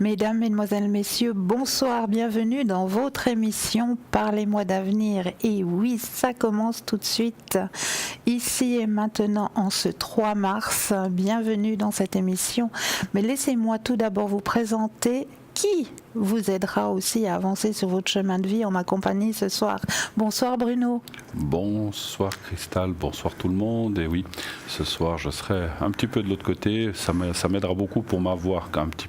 Mesdames, Mesdemoiselles, Messieurs, bonsoir, bienvenue dans votre émission Parlez-moi d'avenir. Et oui, ça commence tout de suite, ici et maintenant, en ce 3 mars. Bienvenue dans cette émission. Mais laissez-moi tout d'abord vous présenter qui vous aidera aussi à avancer sur votre chemin de vie en ma compagnie ce soir. Bonsoir Bruno. Bonsoir Cristal, bonsoir tout le monde. Et oui, ce soir je serai un petit peu de l'autre côté. Ça m'aidera beaucoup pour m'avoir un petit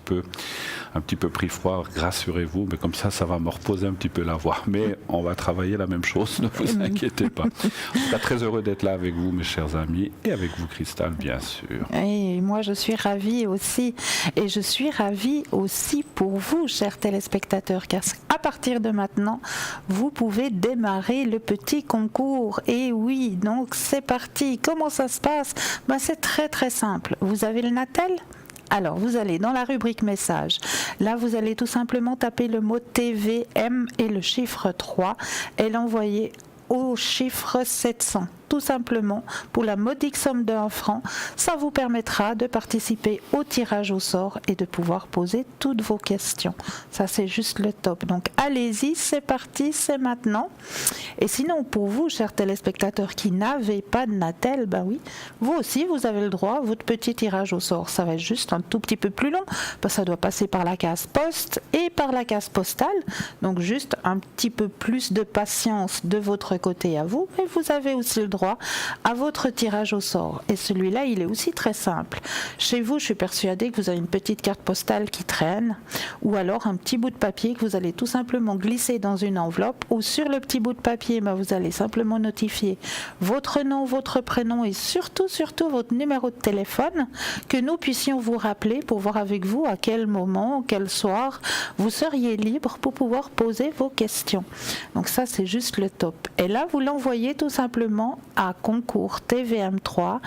peu pris froid, rassurez-vous. Mais comme ça va me reposer un petit peu la voix. Mais on va travailler la même chose, ne vous inquiétez pas. En tout cas, très heureux d'être là avec vous, mes chers amis, et avec vous Cristal, bien sûr. Et moi je suis ravie aussi. Et je suis ravie aussi pour vous, chers téléspectateurs, car à partir de maintenant, vous pouvez démarrer le petit concours. Et oui, donc c'est parti. Comment ça se passe? C'est très très simple. Vous avez le Natel? Alors, vous allez dans la rubrique message. Là, vous allez tout simplement taper le mot TVM et le chiffre 3 et l'envoyer au chiffre 700. Tout simplement, pour la modique somme d'1 franc, ça vous permettra de participer au tirage au sort et de pouvoir poser toutes vos questions. Ça, c'est juste le top. Donc, allez-y, c'est parti, c'est maintenant. Et sinon, pour vous, chers téléspectateurs qui n'avez pas de Natel, oui, vous aussi, vous avez le droit à votre petit tirage au sort. Ça va être juste un tout petit peu plus long, parce que ça doit passer par la case poste et par la case postale. Donc, juste un petit peu plus de patience de votre côté à vous. Et vous avez aussi le droit à votre tirage au sort. Et celui-là, il est aussi très simple. Chez vous, je suis persuadée que vous avez une petite carte postale qui traîne, ou alors un petit bout de papier que vous allez tout simplement glisser dans une enveloppe, ou sur le petit bout de papier, vous allez simplement notifier votre nom, votre prénom et surtout votre numéro de téléphone, que nous puissions vous rappeler pour voir avec vous à quel moment, quel soir, vous seriez libre pour pouvoir poser vos questions. Donc ça, c'est juste le top. Et là, vous l'envoyez tout simplement à concours TVM3,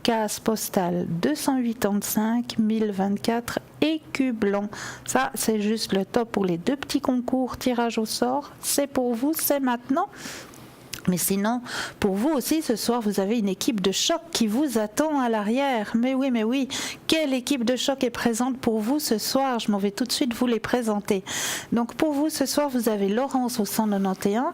case postale 285 1024 Écu Blanc. Ça, c'est juste le top pour les 2 petits concours tirage au sort. C'est pour vous, c'est maintenant. Mais sinon, pour vous aussi, ce soir, vous avez une équipe de choc qui vous attend à l'arrière. Mais oui, quelle équipe de choc est présente pour vous ce soir? Je m'en vais tout de suite vous les présenter. Donc pour vous, ce soir, vous avez Laurence au 191.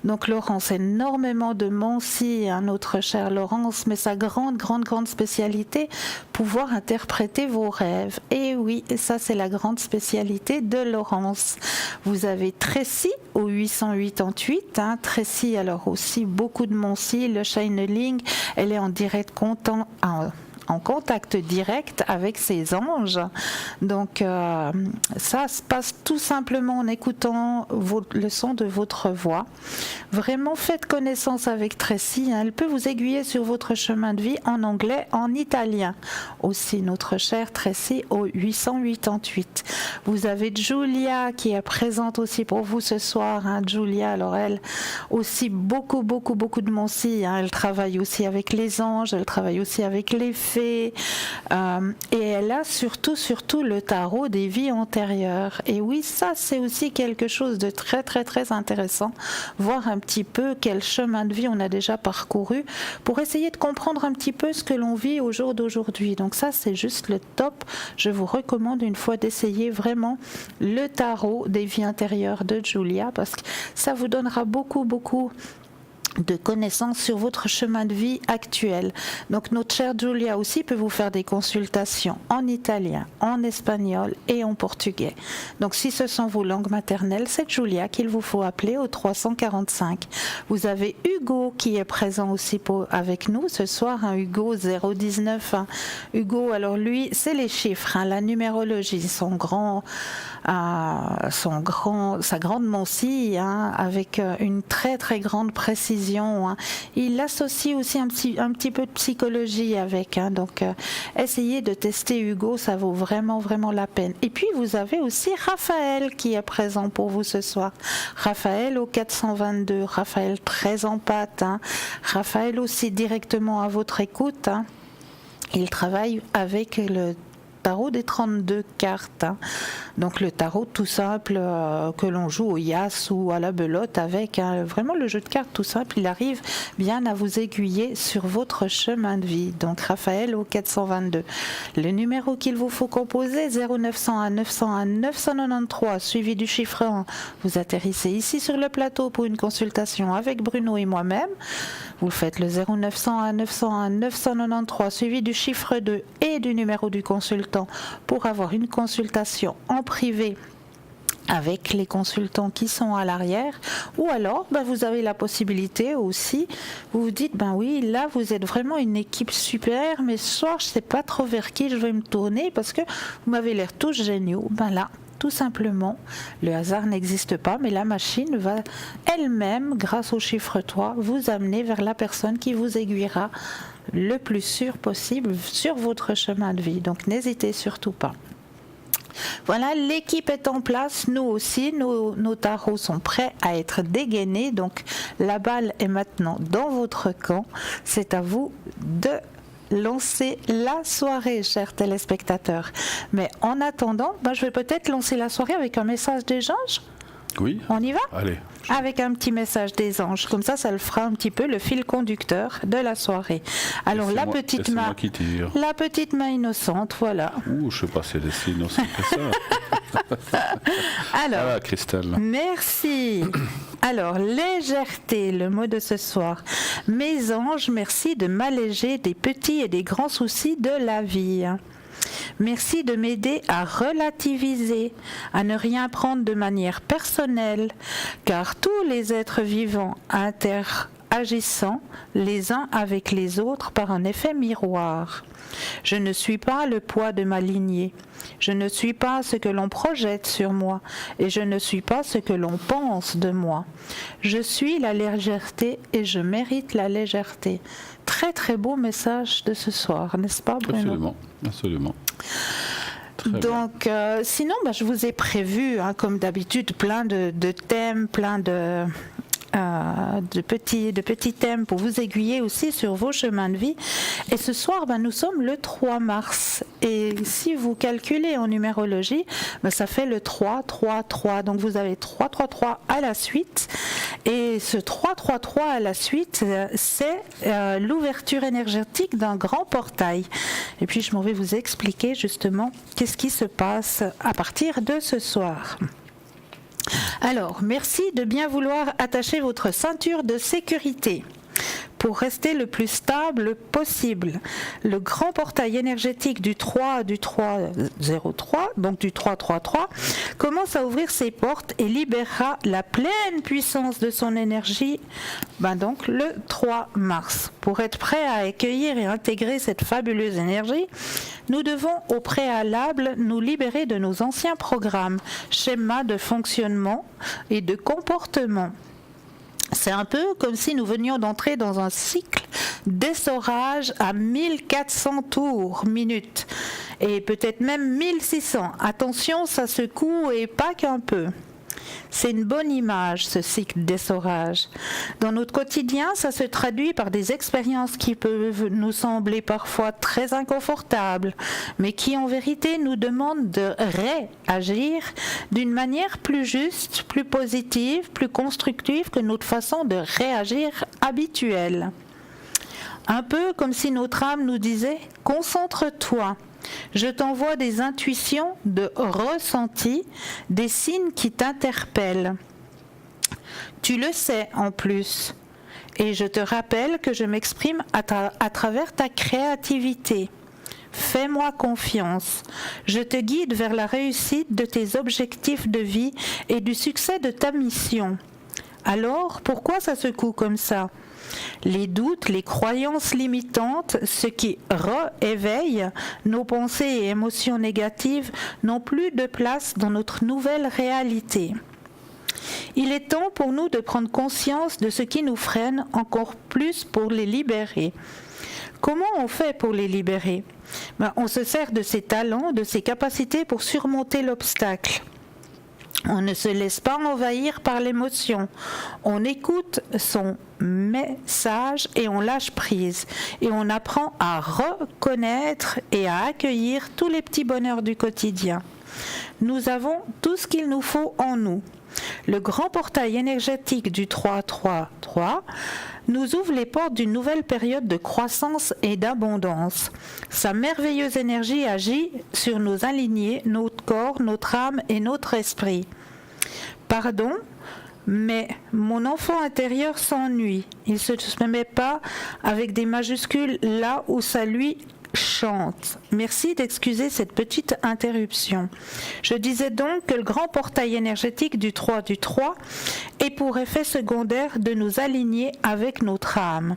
Donc Laurence, énormément de Mancy, notre cher Laurence, mais sa grande spécialité, pouvoir interpréter vos rêves. Et oui, ça c'est la grande spécialité de Laurence. Vous avez Tracy au 888. Tracy, alors aussi beaucoup de Mancy, le Shineling, elle est en direct en contact direct avec ses anges. Donc ça se passe tout simplement en écoutant le son de votre voix. Vraiment, faites connaissance avec Tracy. Elle peut vous aiguiller sur votre chemin de vie en anglais, en italien. Aussi, notre chère Tracy au 888. Vous avez Julia qui est présente aussi pour vous ce soir. Julia, alors elle aussi beaucoup de Mancy. Elle travaille aussi avec les anges, elle travaille aussi avec les fées. Et elle a surtout le tarot des vies antérieures. Et oui, ça c'est aussi quelque chose de très intéressant, voir un petit peu quel chemin de vie on a déjà parcouru pour essayer de comprendre un petit peu ce que l'on vit au jour d'aujourd'hui. Donc ça c'est juste le top. Je vous recommande une fois d'essayer vraiment le tarot des vies intérieures de Julia, parce que ça vous donnera beaucoup de connaissances sur votre chemin de vie actuel. Donc notre chère Julia aussi peut vous faire des consultations en italien, en espagnol et en portugais. Donc si ce sont vos langues maternelles, c'est Julia qu'il vous faut appeler au 345. Vous avez Hugo qui est présent aussi avec nous ce soir, Hugo 019. Hugo, alors lui, c'est les chiffres, la numérologie, sa grande Mancy, avec une très grande précision. Il associe aussi un petit peu de psychologie avec. Donc, essayez de tester Hugo, ça vaut vraiment la peine. Et puis, vous avez aussi Raphaël qui est présent pour vous ce soir. Raphaël au 422. Raphaël très en pâte. Raphaël aussi directement à votre écoute. Il travaille avec le tarot des 32 cartes. Donc le tarot tout simple que l'on joue au Yas ou à la belote avec vraiment le jeu de cartes tout simple, il arrive bien à vous aiguiller sur votre chemin de vie. Donc Raphaël au 422. Le numéro qu'il vous faut composer 0901 901 993 suivi du chiffre 1. Vous atterrissez ici sur le plateau pour une consultation avec Bruno et moi-même. Vous faites le 0901 901 993 suivi du chiffre 2 et du numéro du consultant pour avoir une consultation en privé avec les consultants qui sont à l'arrière, ou alors vous avez la possibilité aussi, vous vous dites oui, là vous êtes vraiment une équipe super, mais ce soir je ne sais pas trop vers qui je vais me tourner parce que vous m'avez l'air tous géniaux. Là, tout simplement, le hasard n'existe pas, mais la machine va elle-même, grâce au chiffre 3, vous amener vers la personne qui vous aiguillera le plus sûr possible sur votre chemin de vie. Donc n'hésitez surtout pas. Voilà, l'équipe est en place, nous aussi, nos tarots sont prêts à être dégainés, donc la balle est maintenant dans votre camp. C'est à vous de lancer la soirée, chers téléspectateurs. Mais en attendant, je vais peut-être lancer la soirée avec un message des anges. Oui. On y va ? Allez. Avec un petit message des anges, comme ça le fera un petit peu le fil conducteur de la soirée. Alors la petite main innocente, voilà. Ouh, je sais pas si elle est si innocente que ça. Alors, voilà, Christelle. Merci. Alors, légèreté, le mot de ce soir. Mes anges, merci de m'alléger des petits et des grands soucis de la vie. Merci de m'aider à relativiser, à ne rien prendre de manière personnelle, car tous les êtres vivants interagissant les uns avec les autres par un effet miroir. Je ne suis pas le poids de ma lignée, je ne suis pas ce que l'on projette sur moi, et je ne suis pas ce que l'on pense de moi. Je suis la légèreté et je mérite la légèreté. Très très beau message de ce soir, n'est-ce pas Bruno ? Absolument, absolument. Donc, sinon, je vous ai prévu, comme d'habitude, plein de thèmes, plein de petits thèmes pour vous aiguiller aussi sur vos chemins de vie. Et ce soir, nous sommes le 3 mars. Et si vous calculez en numérologie, ça fait le 3, 3, 3. Donc vous avez 3, 3, 3 à la suite. Et ce 3, 3, 3 à la suite, c'est l'ouverture énergétique d'un grand portail. Et puis je m'en vais vous expliquer justement qu'est-ce qui se passe à partir de ce soir. Alors, merci de bien vouloir attacher votre ceinture de sécurité pour rester le plus stable possible. Le grand portail énergétique du 303, donc du 333, commence à ouvrir ses portes et libérera la pleine puissance de son énergie, donc le 3 mars. Pour être prêt à accueillir et intégrer cette fabuleuse énergie, nous devons au préalable nous libérer de nos anciens programmes, schémas de fonctionnement et de comportement. C'est un peu comme si nous venions d'entrer dans un cycle d'essorage à 1400 tours minutes et peut-être même 1600. Attention, ça secoue et pas qu'un peu. C'est une bonne image, ce cycle d'essorage. Dans notre quotidien, ça se traduit par des expériences qui peuvent nous sembler parfois très inconfortables, mais qui en vérité nous demandent de réagir d'une manière plus juste, plus positive, plus constructive que notre façon de réagir habituelle. Un peu comme si notre âme nous disait « concentre-toi ». Je t'envoie des intuitions de ressenti, des signes qui t'interpellent. Tu le sais en plus. Et je te rappelle que je m'exprime à travers ta créativité. Fais-moi confiance. Je te guide vers la réussite de tes objectifs de vie et du succès de ta mission. Alors, pourquoi ça secoue comme ça ? Les doutes, les croyances limitantes, ce qui réveille nos pensées et émotions négatives n'ont plus de place dans notre nouvelle réalité. Il est temps pour nous de prendre conscience de ce qui nous freine encore plus pour les libérer. Comment on fait pour les libérer ? On se sert de ses talents, de ses capacités pour surmonter l'obstacle. On ne se laisse pas envahir par l'émotion. On écoute son message et on lâche prise. Et on apprend à reconnaître et à accueillir tous les petits bonheurs du quotidien. Nous avons tout ce qu'il nous faut en nous. Le grand portail énergétique du 3-3-3 nous ouvre les portes d'une nouvelle période de croissance et d'abondance. Sa merveilleuse énergie agit sur nos alignés, notre corps, notre âme et notre esprit. Pardon, mais mon enfant intérieur s'ennuie. Il ne se met pas avec des majuscules là où ça lui chante. Merci d'excuser cette petite interruption. Je disais donc que le grand portail énergétique du 3 est pour effet secondaire de nous aligner avec notre âme.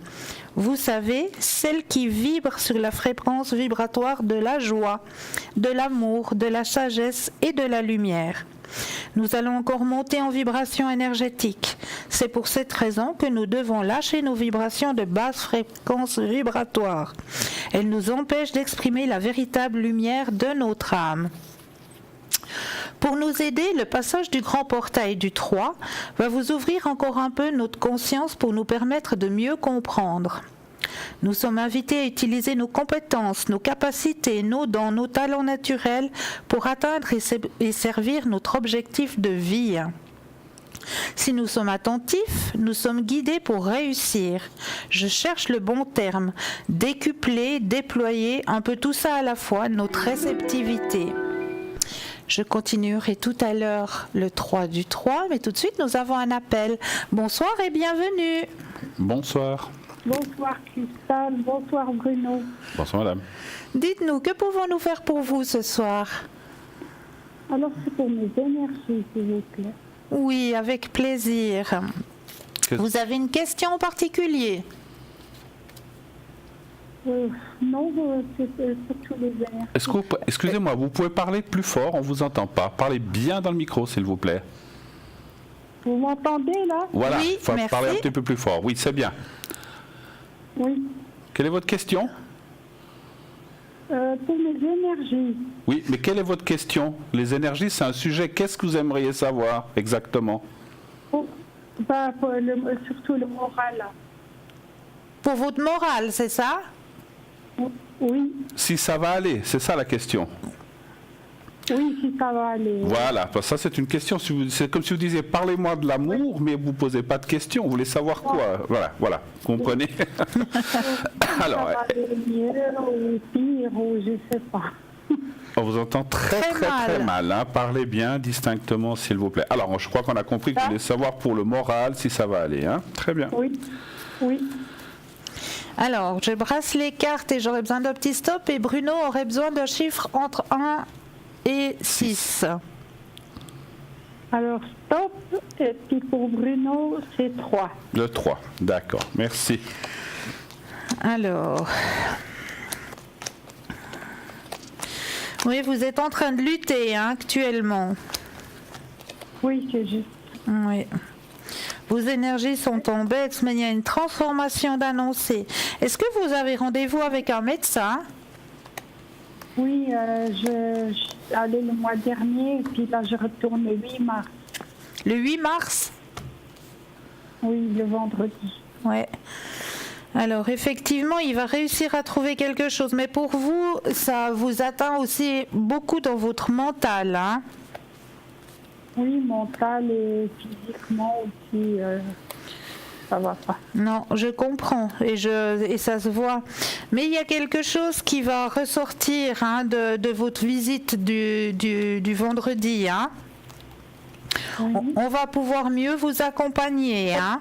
Vous savez, celle qui vibre sur la fréquence vibratoire de la joie, de l'amour, de la sagesse et de la lumière. Nous allons encore monter en vibration énergétique. C'est pour cette raison que nous devons lâcher nos vibrations de basse fréquence vibratoire. Elles nous empêchent d'exprimer la véritable lumière de notre âme. Pour nous aider, le passage du grand portail du 3 va vous ouvrir encore un peu notre conscience pour nous permettre de mieux comprendre. Nous sommes invités à utiliser nos compétences, nos capacités, nos dons, nos talents naturels pour atteindre et servir notre objectif de vie. Si nous sommes attentifs, nous sommes guidés pour réussir. Je cherche le bon terme. Décupler, déployer, un peu tout ça à la fois, notre réceptivité. Je continuerai tout à l'heure le 3 du 3, mais tout de suite nous avons un appel. Bonsoir et bienvenue. Bonsoir. Bonsoir Christelle, bonsoir Bruno. Bonsoir madame. Dites-nous, que pouvons-nous faire pour vous ce soir? Alors c'est pour mes énergies, s'il vous plaît. Oui, avec plaisir. Vous avez une question en particulier? Non, c'est tous les énergies. Excusez-moi, vous pouvez parler plus fort, on ne vous entend pas. Parlez bien dans le micro, s'il vous plaît. Vous m'entendez là? Voilà, oui, il faut parler un petit peu plus fort. Oui, c'est bien. Oui. Quelle est votre question? Pour mes énergies. Oui, mais quelle est votre question? Les énergies, c'est un sujet. Qu'est-ce que vous aimeriez savoir exactement? Surtout le moral. Là. Pour votre morale, c'est ça? Oui. Si ça va aller, c'est ça la question. Oui, si ça va aller. Voilà, parce que ça c'est une question. C'est comme si vous disiez parlez-moi de l'amour, mais vous ne posez pas de questions. Vous voulez savoir quoi? Voilà, vous comprenez? Alors, ça va aller mieux ou pire, ou je ne sais pas. On vous entend très mal. Hein. Parlez bien, distinctement, s'il vous plaît. Alors, je crois qu'on a compris que vous voulez savoir pour le moral si ça va aller. Hein. Très bien. Oui, oui. Alors, je brasse les cartes et j'aurai besoin d'un petit stop. Et Bruno aurait besoin d'un chiffre entre 1 et 6. Alors, stop. Et puis pour Bruno, c'est 3. Le 3, d'accord. Merci. Alors... Oui, vous êtes en train de lutter hein, actuellement. Oui, c'est juste. Oui. Vos énergies sont tombées, mais il y a une transformation d'annoncer. Est-ce que vous avez rendez-vous avec un médecin? Oui, je suis allée le mois dernier, et puis là je retourne le 8 mars. Le 8 mars? Oui, le vendredi. Oui. Alors effectivement, il va réussir à trouver quelque chose, mais pour vous, ça vous atteint aussi beaucoup dans votre mental, hein? Oui, mental et physiquement aussi, ça va pas. Non, je comprends et ça se voit. Mais il y a quelque chose qui va ressortir hein, de votre visite du vendredi. Hein? Oui. On va pouvoir mieux vous accompagner. Hein?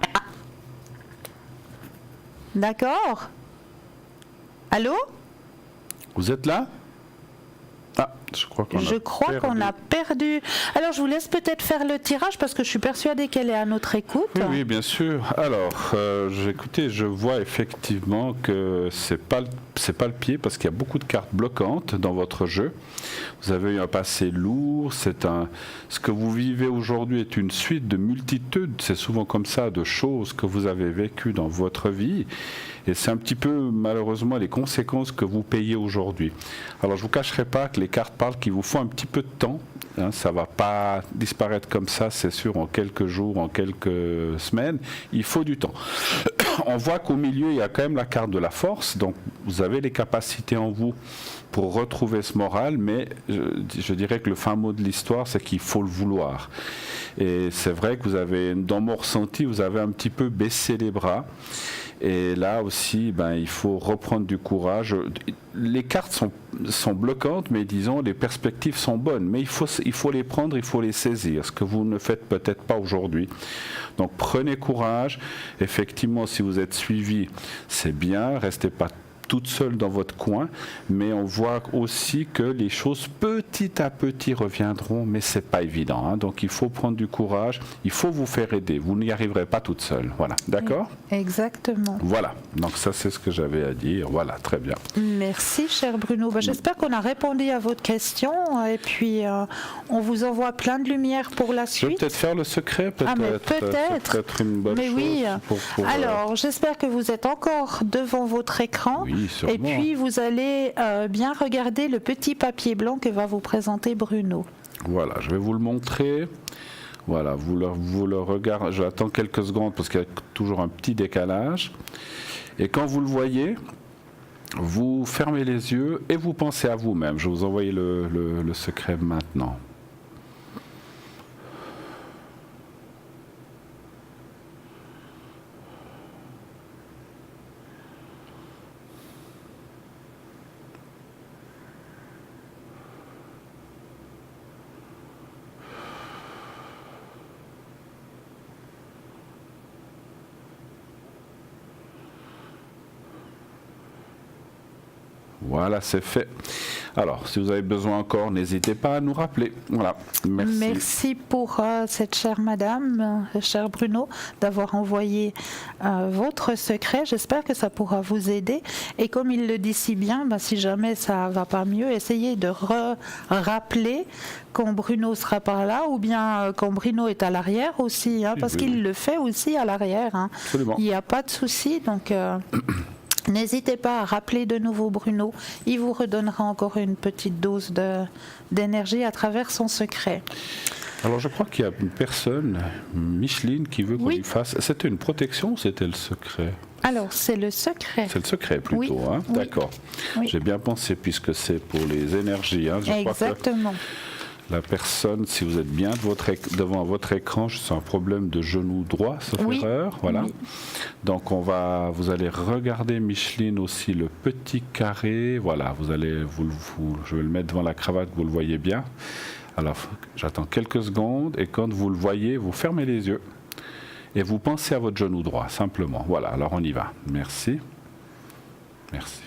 D'accord? Allô? Vous êtes là? Ah, je crois qu'on a perdu. Alors, je vous laisse peut-être faire le tirage parce que je suis persuadée qu'elle est à notre écoute. Oui, bien sûr. Alors, écoutez, je vois effectivement que c'est pas le pied parce qu'il y a beaucoup de cartes bloquantes dans votre jeu. Vous avez eu un passé lourd. Ce que vous vivez aujourd'hui est une suite de multitudes. C'est souvent comme ça de choses que vous avez vécues dans votre vie. Et c'est un petit peu, malheureusement, les conséquences que vous payez aujourd'hui. Alors, je ne vous cacherai pas que les cartes parlent qu'il vous faut un petit peu de temps hein, ça ne va pas disparaître comme ça, c'est sûr, en quelques jours, en quelques semaines. Il faut du temps. On voit qu'au milieu, il y a quand même la carte de la force, donc vous avez les capacités en vous pour retrouver ce moral, mais je dirais que le fin mot de l'histoire, c'est qu'il faut le vouloir. Et c'est vrai que vous avez, dans mon ressenti, vous avez un petit peu baissé les bras. Et là aussi, il faut reprendre du courage. Les cartes sont bloquantes, mais disons, les perspectives sont bonnes. Mais il faut les prendre, il faut les saisir, ce que vous ne faites peut-être pas aujourd'hui. Donc prenez courage. Effectivement, si vous êtes suivi, c'est bien. Restez pas toute seule dans votre coin, mais on voit aussi que les choses petit à petit reviendront, mais c'est pas évident, hein. Donc il faut prendre du courage, il faut vous faire aider, vous n'y arriverez pas toute seule, voilà, d'accord ? Exactement. Voilà, donc ça c'est ce que j'avais à dire, voilà, très bien. Merci cher Bruno, j'espère qu'on a répondu à votre question et puis on vous envoie plein de lumière pour la suite. Je vais peut-être faire le secret, peut-être. Peut-être une bonne chose. Oui. Pour alors j'espère que vous êtes encore devant votre écran. Oui. Sûrement. Et puis vous allez bien regarder le petit papier blanc que va vous présenter Bruno. Voilà, je vais vous le montrer. Voilà, vous le regardez. J'attends quelques secondes parce qu'il y a toujours un petit décalage. Et quand vous le voyez, vous fermez les yeux et vous pensez à vous-même. Je vais vous envoyer le secret maintenant. Voilà, c'est fait. Alors, si vous avez besoin encore, n'hésitez pas à nous rappeler. Voilà, merci. Merci pour cette chère madame, cher Bruno, d'avoir envoyé votre secret. J'espère que ça pourra vous aider. Et comme il le dit si bien, si jamais ça va pas mieux, essayez de rappeler quand Bruno sera par là ou bien quand Bruno est à l'arrière aussi, hein, parce qu'il le fait aussi à l'arrière. Hein. Absolument. Il n'y a pas de souci, donc... N'hésitez pas à rappeler de nouveau Bruno, il vous redonnera encore une petite dose d'énergie à travers son secret. Alors je crois qu'il y a une personne, Micheline, qui veut qu'on lui fasse... C'était une protection ou c'était le secret ? Alors c'est le secret. C'est le secret plutôt, oui. Hein ? Oui. D'accord. Oui. J'ai bien pensé puisque c'est pour les énergies. Hein. Exactement. La personne, si vous êtes bien devant votre écran, c'est un problème de genou droit, sauf erreur. Voilà. Oui. Donc vous allez regarder, Micheline, aussi le petit carré. Voilà, je vais le mettre devant la cravate, vous le voyez bien. Alors, j'attends quelques secondes et quand vous le voyez, vous fermez les yeux et vous pensez à votre genou droit, simplement. Voilà, alors on y va. Merci. Merci.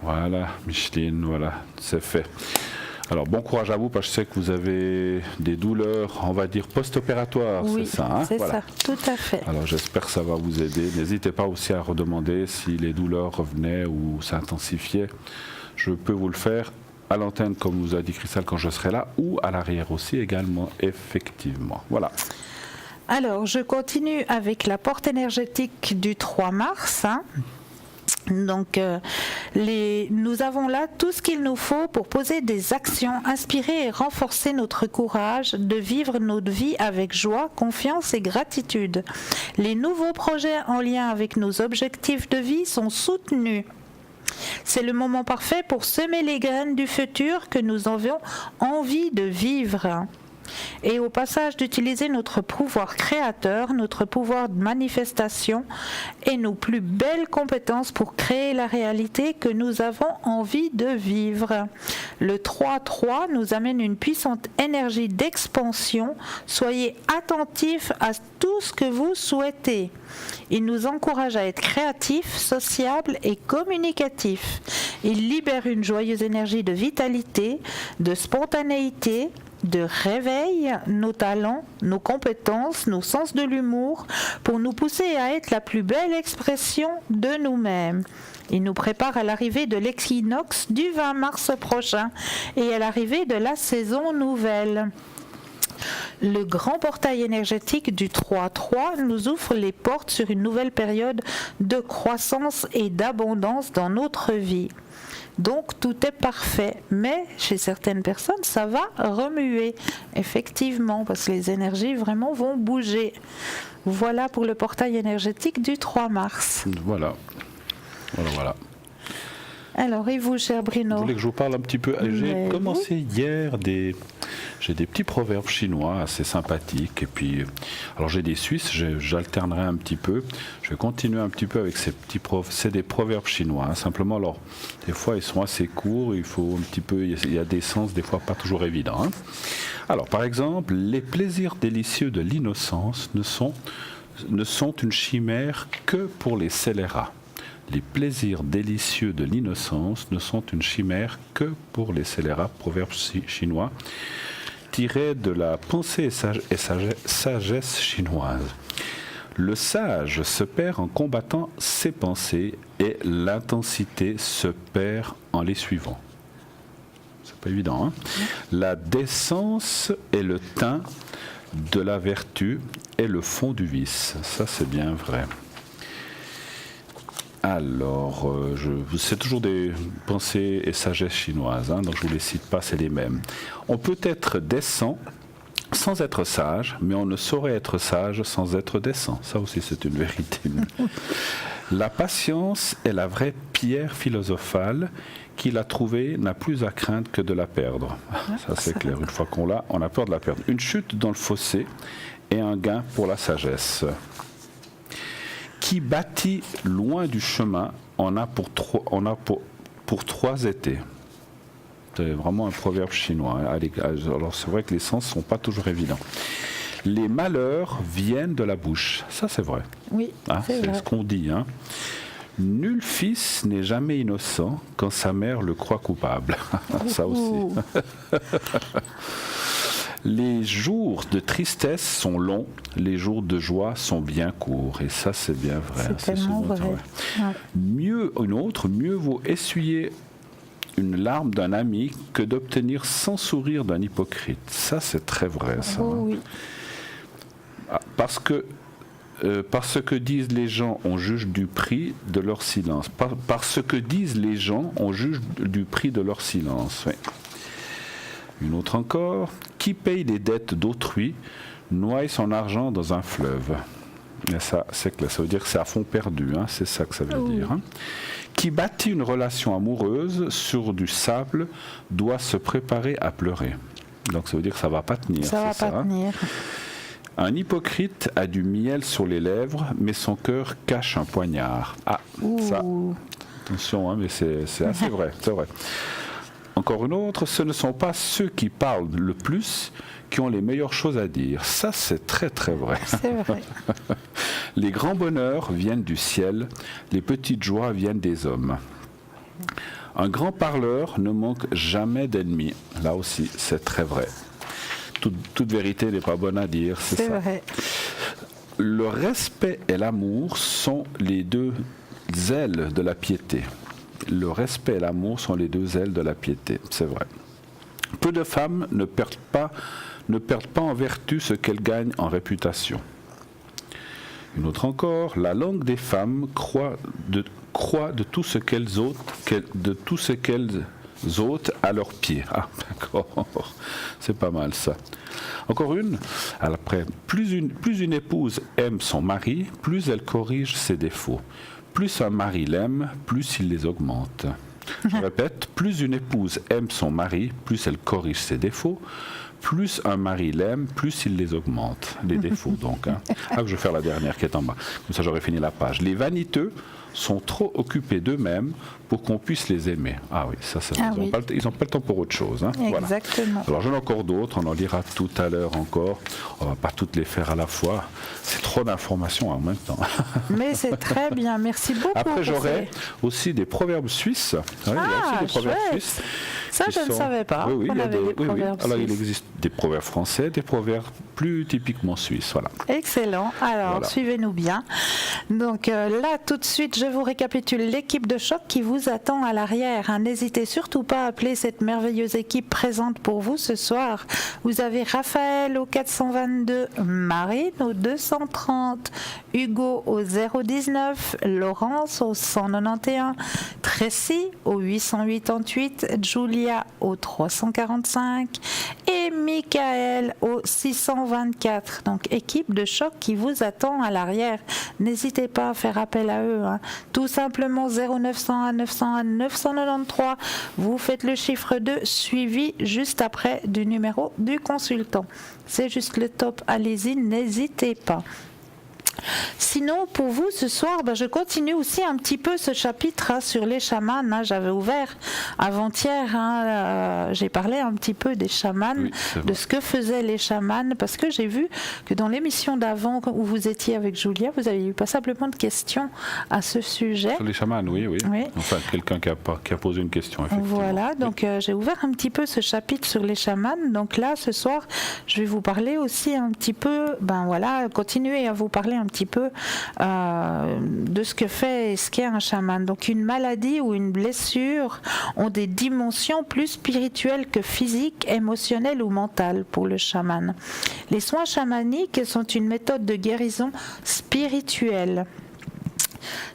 Voilà, Micheline, voilà, c'est fait. Alors, bon courage à vous, parce que je sais que vous avez des douleurs, on va dire, post-opératoires, oui, c'est ça, hein? C'est voilà. ça, tout à fait. Alors, j'espère que ça va vous aider. N'hésitez pas aussi à redemander si les douleurs revenaient ou s'intensifiaient. Je peux vous le faire à l'antenne, comme vous a dit Christelle, quand je serai là, ou à l'arrière aussi également, effectivement. Voilà. Alors, je continue avec la porte énergétique du 3 mars, hein. Donc, nous avons là tout ce qu'il nous faut pour poser des actions, inspirer et renforcer notre courage de vivre notre vie avec joie, confiance et gratitude. Les nouveaux projets en lien avec nos objectifs de vie sont soutenus. C'est le moment parfait pour semer les graines du futur que nous avions envie de vivre. Et au passage d'utiliser notre pouvoir créateur, notre pouvoir de manifestation et nos plus belles compétences pour créer la réalité que nous avons envie de vivre. Le 3-3 nous amène une puissante énergie d'expansion. Soyez attentifs à tout ce que vous souhaitez. Il nous encourage à être créatifs, sociables et communicatifs. Il libère une joyeuse énergie de vitalité, de spontanéité, de réveil, nos talents, nos compétences, nos sens de l'humour, pour nous pousser à être la plus belle expression de nous-mêmes. Il nous prépare à l'arrivée de l'équinoxe du 20 mars prochain et à l'arrivée de la saison nouvelle. Le grand portail énergétique du 3-3 nous ouvre les portes sur une nouvelle période de croissance et d'abondance dans notre vie. Donc tout est parfait, mais chez certaines personnes, ça va remuer, effectivement, parce que les énergies vraiment vont bouger. Voilà pour le portail énergétique du 3 mars. Voilà. Alors, et vous, cher Bruno? Vous voulez que je vous parle un petit peu? J'ai commencé hier j'ai des petits proverbes chinois assez sympathiques. Et puis, alors j'ai des Suisses, j'alternerai un petit peu. Je vais continuer un petit peu avec ces petits proverbes. C'est des proverbes chinois. Hein. Simplement, alors, des fois, ils sont assez courts. Il faut un petit peu, il y a des sens, des fois pas toujours évidents. Hein. Alors, par exemple, les plaisirs délicieux de l'innocence ne sont une chimère que pour les scélérats. Les plaisirs délicieux de l'innocence ne sont une chimère que pour les scélérats, proverbe chinois, tiré de la pensée et sagesse chinoise. Le sage se perd en combattant ses pensées et l'intensité se perd en les suivant. C'est pas évident, hein? La décence est le teint de la vertu et le fond du vice. Ça, c'est bien vrai. Alors, c'est toujours des pensées et sagesse chinoises, hein, donc je ne vous les cite pas, c'est les mêmes. On peut être décent sans être sage, mais on ne saurait être sage sans être décent. Ça aussi, c'est une vérité. La patience est la vraie pierre philosophale. Qui l'a trouvée n'a plus à craindre que de la perdre. Ça, c'est clair. Une fois qu'on l'a, on a peur de la perdre. Une chute dans le fossé et un gain pour la sagesse. Qui bâtit loin du chemin en a pour 3 étés. C'est vraiment un proverbe chinois. Alors c'est vrai que les sens ne sont pas toujours évidents. Les malheurs viennent de la bouche. Ça, c'est vrai. Oui, c'est vrai. Ce qu'on dit. Hein. Nul fils n'est jamais innocent quand sa mère le croit coupable. Ça aussi. Les jours de tristesse sont longs, les jours de joie sont bien courts. Et ça, c'est bien vrai. C'est tellement vrai. Ouais. Mieux vaut essuyer une larme d'un ami que d'obtenir 100 sourires d'un hypocrite. Ça, c'est très vrai, ça. Oh, oui. Parce que disent les gens, on juge du prix de leur silence. Parce que disent les gens, on juge du prix de leur silence. Oui. Une autre encore. Qui paye les dettes d'autrui noie son argent dans un fleuve. Et ça, c'est clair. Ça veut dire que c'est à fond perdu. Hein. C'est ça que ça veut dire. Hein. Qui bâtit une relation amoureuse sur du sable doit se préparer à pleurer. Donc ça veut dire que ça ne va pas tenir. Ça ne va pas tenir. Un hypocrite a du miel sur les lèvres, mais son cœur cache un poignard. Ah, ça. Attention, hein, mais c'est assez vrai. C'est vrai. Encore une autre, ce ne sont pas ceux qui parlent le plus qui ont les meilleures choses à dire. Ça, c'est très très vrai. C'est vrai. Les grands bonheurs viennent du ciel, les petites joies viennent des hommes. Un grand parleur ne manque jamais d'ennemis. Là aussi, c'est très vrai. Toute vérité n'est pas bonne à dire, c'est ça. Vrai. Le respect et l'amour sont les 2 ailes de la piété. Le respect et l'amour sont les 2 ailes de la piété, c'est vrai. Peu de femmes ne perdent pas en vertu ce qu'elles gagnent en réputation. Une autre encore, la langue des femmes croit de tout ce qu'elles ôtent à leurs pieds. Ah, d'accord, c'est pas mal ça. Encore une, après, plus une épouse aime son mari, plus elle corrige ses défauts. Plus un mari l'aime, plus il les augmente. Je répète, plus une épouse aime son mari, plus elle corrige ses défauts. Plus un mari l'aime, plus il les augmente. Les défauts, donc. Hein. Ah, je vais faire la dernière qui est en bas. Comme ça, j'aurai fini la page. Les vaniteux sont trop occupés d'eux-mêmes pour qu'on puisse les aimer. Ah oui, ça ils n'ont pas le temps pour autre chose. Hein. Exactement. Voilà. Alors j'en ai encore d'autres, on en lira tout à l'heure encore. On ne va pas toutes les faire à la fois. C'est trop d'informations en même temps. Mais c'est très bien, merci beaucoup. Après j'aurai aussi des proverbes suisses. Il y a aussi des proverbes suisses. Ça, je ne savais pas. Oui, on avait des proverbes Alors, suisses. il existe des proverbes français, des proverbes plus typiquement suisses. Voilà. Excellent. Alors, suivez-nous bien. Donc là, tout de suite, je vous récapitule l'équipe de choc qui vous attend à l'arrière. Hein. N'hésitez surtout pas à appeler cette merveilleuse équipe présente pour vous ce soir. Vous avez Raphaël au 422, Marine au 230, Hugo au 019, Laurence au 191, Tracy au 888, Julia au 345 et Michael au 624. Donc équipe de choc qui vous attend à l'arrière. N'hésitez pas à faire appel à eux. Hein. Tout simplement 0901 901 993. Vous faites le chiffre 2 suivi juste après du numéro du consultant. C'est juste le top. Allez-y, n'hésitez pas. Sinon, pour vous, ce soir, je continue aussi un petit peu ce chapitre sur les chamans. J'avais ouvert avant-hier, j'ai parlé un petit peu des chamans, de ce que faisaient les chamans, parce que j'ai vu que dans l'émission d'avant, où vous étiez avec Julia, vous avez eu passablement de questions à ce sujet. Sur les chamans, oui. Enfin, quelqu'un qui a posé une question, effectivement. Voilà, donc j'ai ouvert un petit peu ce chapitre sur les chamans. Donc là, ce soir, je vais vous parler aussi un petit peu, continuer à vous parler un petit peu de ce que fait et ce qu'est un chaman. Donc une maladie ou une blessure ont des dimensions plus spirituelles que physiques, émotionnelles ou mentales pour le chaman. Les soins chamaniques sont une méthode de guérison spirituelle.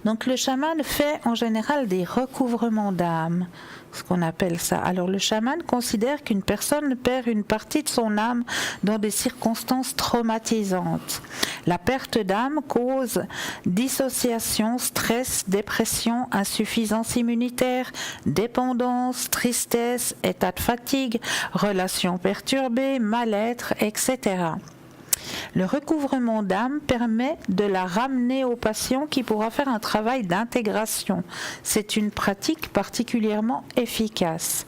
Donc le chaman fait en général des recouvrements d'âme, ce qu'on appelle ça. Alors le chaman considère qu'une personne perd une partie de son âme dans des circonstances traumatisantes. La perte d'âme cause dissociation, stress, dépression, insuffisance immunitaire, dépendance, tristesse, état de fatigue, relations perturbées, mal-être, etc. Le recouvrement d'âme permet de la ramener au patient qui pourra faire un travail d'intégration. C'est une pratique particulièrement efficace.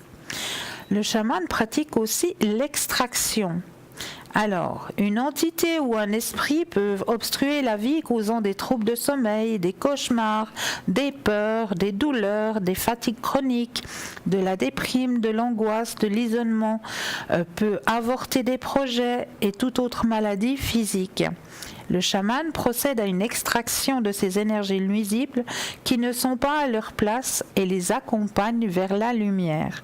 Le chaman pratique aussi l'extraction. Alors, une entité ou un esprit peuvent obstruer la vie causant des troubles de sommeil, des cauchemars, des peurs, des douleurs, des fatigues chroniques, de la déprime, de l'angoisse, de l'isolement, peut avorter des projets et toute autre maladie physique. Le chaman procède à une extraction de ces énergies nuisibles qui ne sont pas à leur place et les accompagne vers la lumière.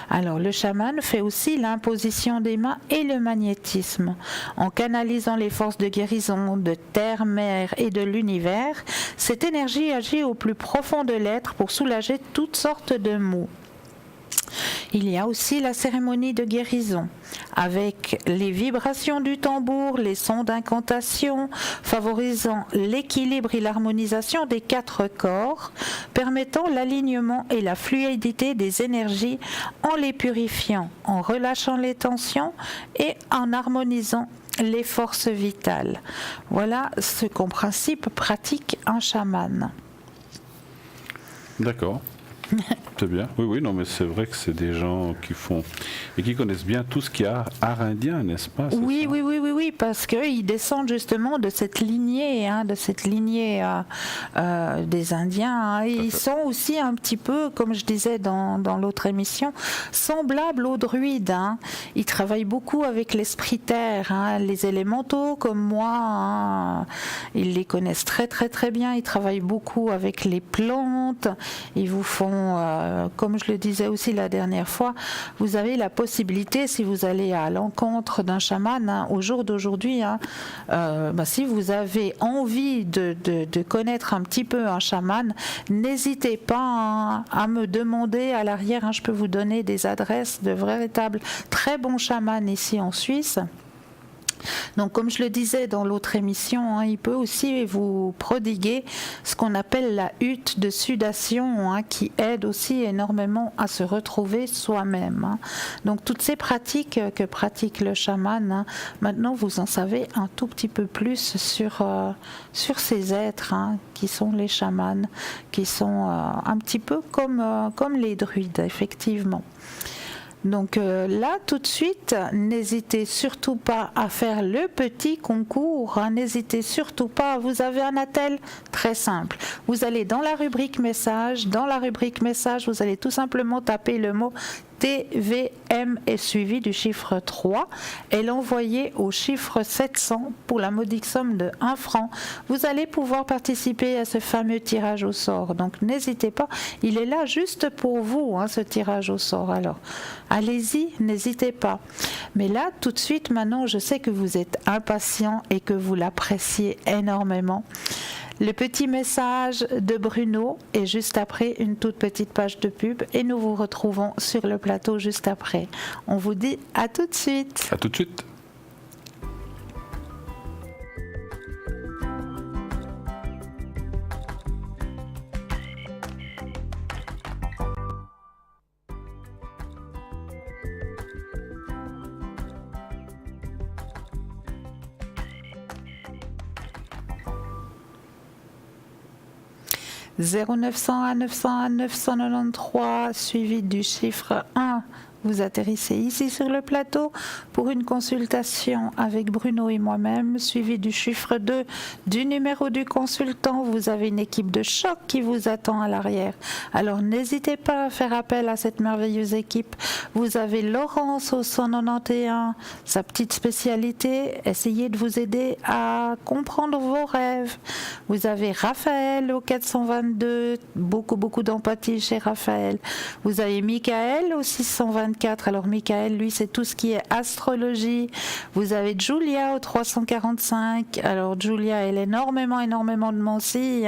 Alors le chaman fait aussi l'imposition des mains et le magnétisme. En canalisant les forces de guérison de terre, mer et de l'univers, cette énergie agit au plus profond de l'être pour soulager toutes sortes de maux. Il y a aussi la cérémonie de guérison, avec les vibrations du tambour, les sons d'incantation, favorisant l'équilibre et l'harmonisation des 4 corps, permettant l'alignement et la fluidité des énergies en les purifiant, en relâchant les tensions et en harmonisant les forces vitales. Voilà ce qu'en principe pratique un chaman. D'accord. C'est bien. Oui, non, mais c'est vrai que c'est des gens qui font et qui connaissent bien tout ce qu'il y a art indien, n'est-ce pas? Oui, parce qu'ils descendent justement de cette lignée, des Indiens. Et ils sont aussi un petit peu, comme je disais dans l'autre émission, semblables aux druides. Ils travaillent beaucoup avec l'esprit terre, les élémentaux comme moi. Ils les connaissent très très très bien. Ils travaillent beaucoup avec les plantes. Ils vous font comme je le disais aussi la dernière fois, vous avez la possibilité, si vous allez à l'encontre d'un chaman au jour d'aujourd'hui, si vous avez envie de connaître un petit peu un chaman, n'hésitez pas à me demander à l'arrière. Je peux vous donner des adresses de véritables très bons chamans ici en Suisse. Donc, comme je le disais dans l'autre émission, il peut aussi vous prodiguer ce qu'on appelle la hutte de sudation, qui aide aussi énormément à se retrouver soi-même. Donc, toutes ces pratiques que pratique le chaman, maintenant vous en savez un tout petit peu plus sur ces êtres qui sont les chamans, qui sont un petit peu comme les druides, effectivement. Donc là, tout de suite, n'hésitez surtout pas à faire le petit concours. N'hésitez surtout pas. Vous avez un attel très simple. Vous allez dans la rubrique message. Dans la rubrique message, vous allez tout simplement taper le mot TVM est suivi du chiffre 3 et l'envoyer au chiffre 700 pour la modique somme de 1 franc. Vous allez pouvoir participer à ce fameux tirage au sort. Donc n'hésitez pas, il est là juste pour vous, ce tirage au sort. Alors allez-y, n'hésitez pas. Mais là, tout de suite, maintenant, je sais que vous êtes impatient et que vous l'appréciez énormément. Le petit message de Bruno est juste après une toute petite page de pub et nous vous retrouvons sur le plateau juste après. On vous dit à tout de suite. À tout de suite. « 0900 900 993 suivi du chiffre 1. Vous atterrissez ici sur le plateau pour une consultation avec Bruno et moi-même, suivi du chiffre 2 du numéro du consultant. Vous avez une équipe de choc qui vous attend à l'arrière. Alors n'hésitez pas à faire appel à cette merveilleuse équipe. Vous avez Laurence au 191, sa petite spécialité, essayez de vous aider à comprendre vos rêves. Vous avez Raphaël au 422, beaucoup d'empathie chez Raphaël. Vous avez Michael au 624. Alors Michael, lui, c'est tout ce qui est astrologie. Vous avez Julia au 345. Alors Julia, elle a énormément de mentis.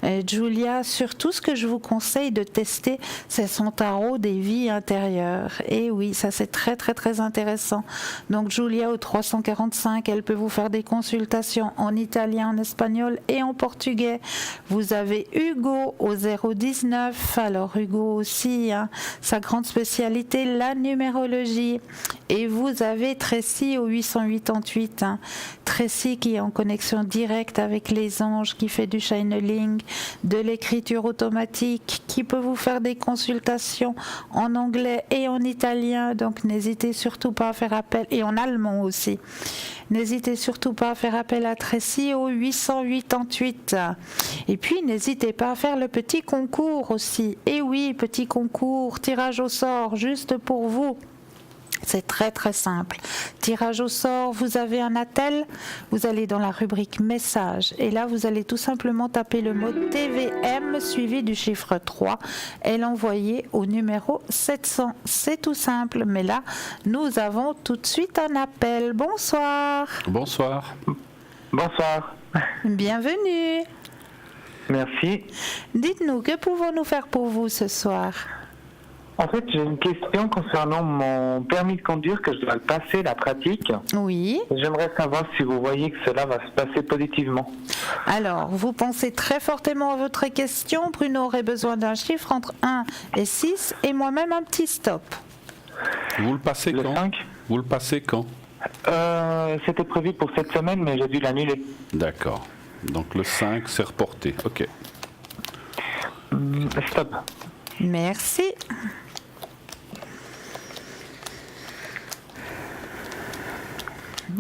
Et Julia, surtout ce que je vous conseille de tester, c'est son tarot des vies intérieures. Et oui, ça c'est très intéressant. Donc Julia au 345, elle peut vous faire des consultations en italien, en espagnol et en portugais. Vous avez Hugo au 019. Alors Hugo aussi, sa grande spécialité, la numérologie. Et vous avez Tracy au 888. Tracy qui est en connexion directe avec les anges, qui fait du channeling, de l'écriture automatique, qui peut vous faire des consultations en anglais et en italien. Donc n'hésitez surtout pas à faire appel, et en allemand aussi. N'hésitez surtout pas à faire appel à Tracy au 888. Et puis n'hésitez pas à faire le petit concours aussi. Et oui, petit concours, tirage au sort, juste pour vous. C'est très simple. Tirage au sort, vous avez un attel, vous allez dans la rubrique message et là vous allez tout simplement taper le mot TVM suivi du chiffre 3 et l'envoyer au numéro 700. C'est tout simple, mais là nous avons tout de suite un appel. Bonsoir. Bonsoir. Bonsoir. Bienvenue. Merci. Dites-nous, que pouvons-nous faire pour vous ce soir ? En fait, j'ai une question concernant mon permis de conduire, que je dois le passer, la pratique. Oui. J'aimerais savoir si vous voyez que cela va se passer positivement. Alors, vous pensez très fortement à votre question. Bruno aurait besoin d'un chiffre entre 1 et 6 et moi-même un petit stop. Vous le passez Le quand 5 Vous le passez quand C'était prévu pour cette semaine, mais j'ai dû l'annuler. D'accord. Donc le 5, c'est reporté. Ok. Stop. Merci.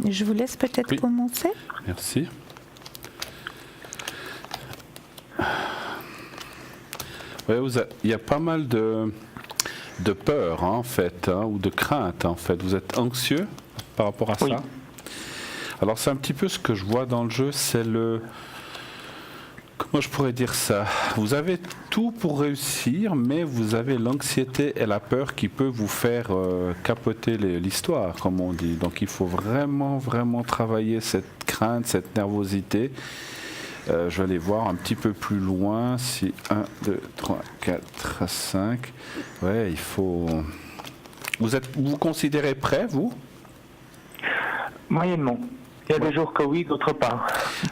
Je vous laisse peut-être commencer. Merci. Ouais, il y a pas mal de peur en fait, ou de crainte en fait. Vous êtes anxieux par rapport à ça. Alors c'est un petit peu ce que je vois dans le jeu, c'est le... Comment je pourrais dire ça? Vous avez tout pour réussir, mais vous avez l'anxiété et la peur qui peut vous faire capoter l'histoire, comme on dit. Donc il faut vraiment travailler cette crainte, cette nervosité. Je vais aller voir un petit peu plus loin. Si 1, 2, 3, 4, 5. Ouais, il faut... Vous considérez prêt, vous? Moyennement. Il y a des jours que oui, d'autres pas.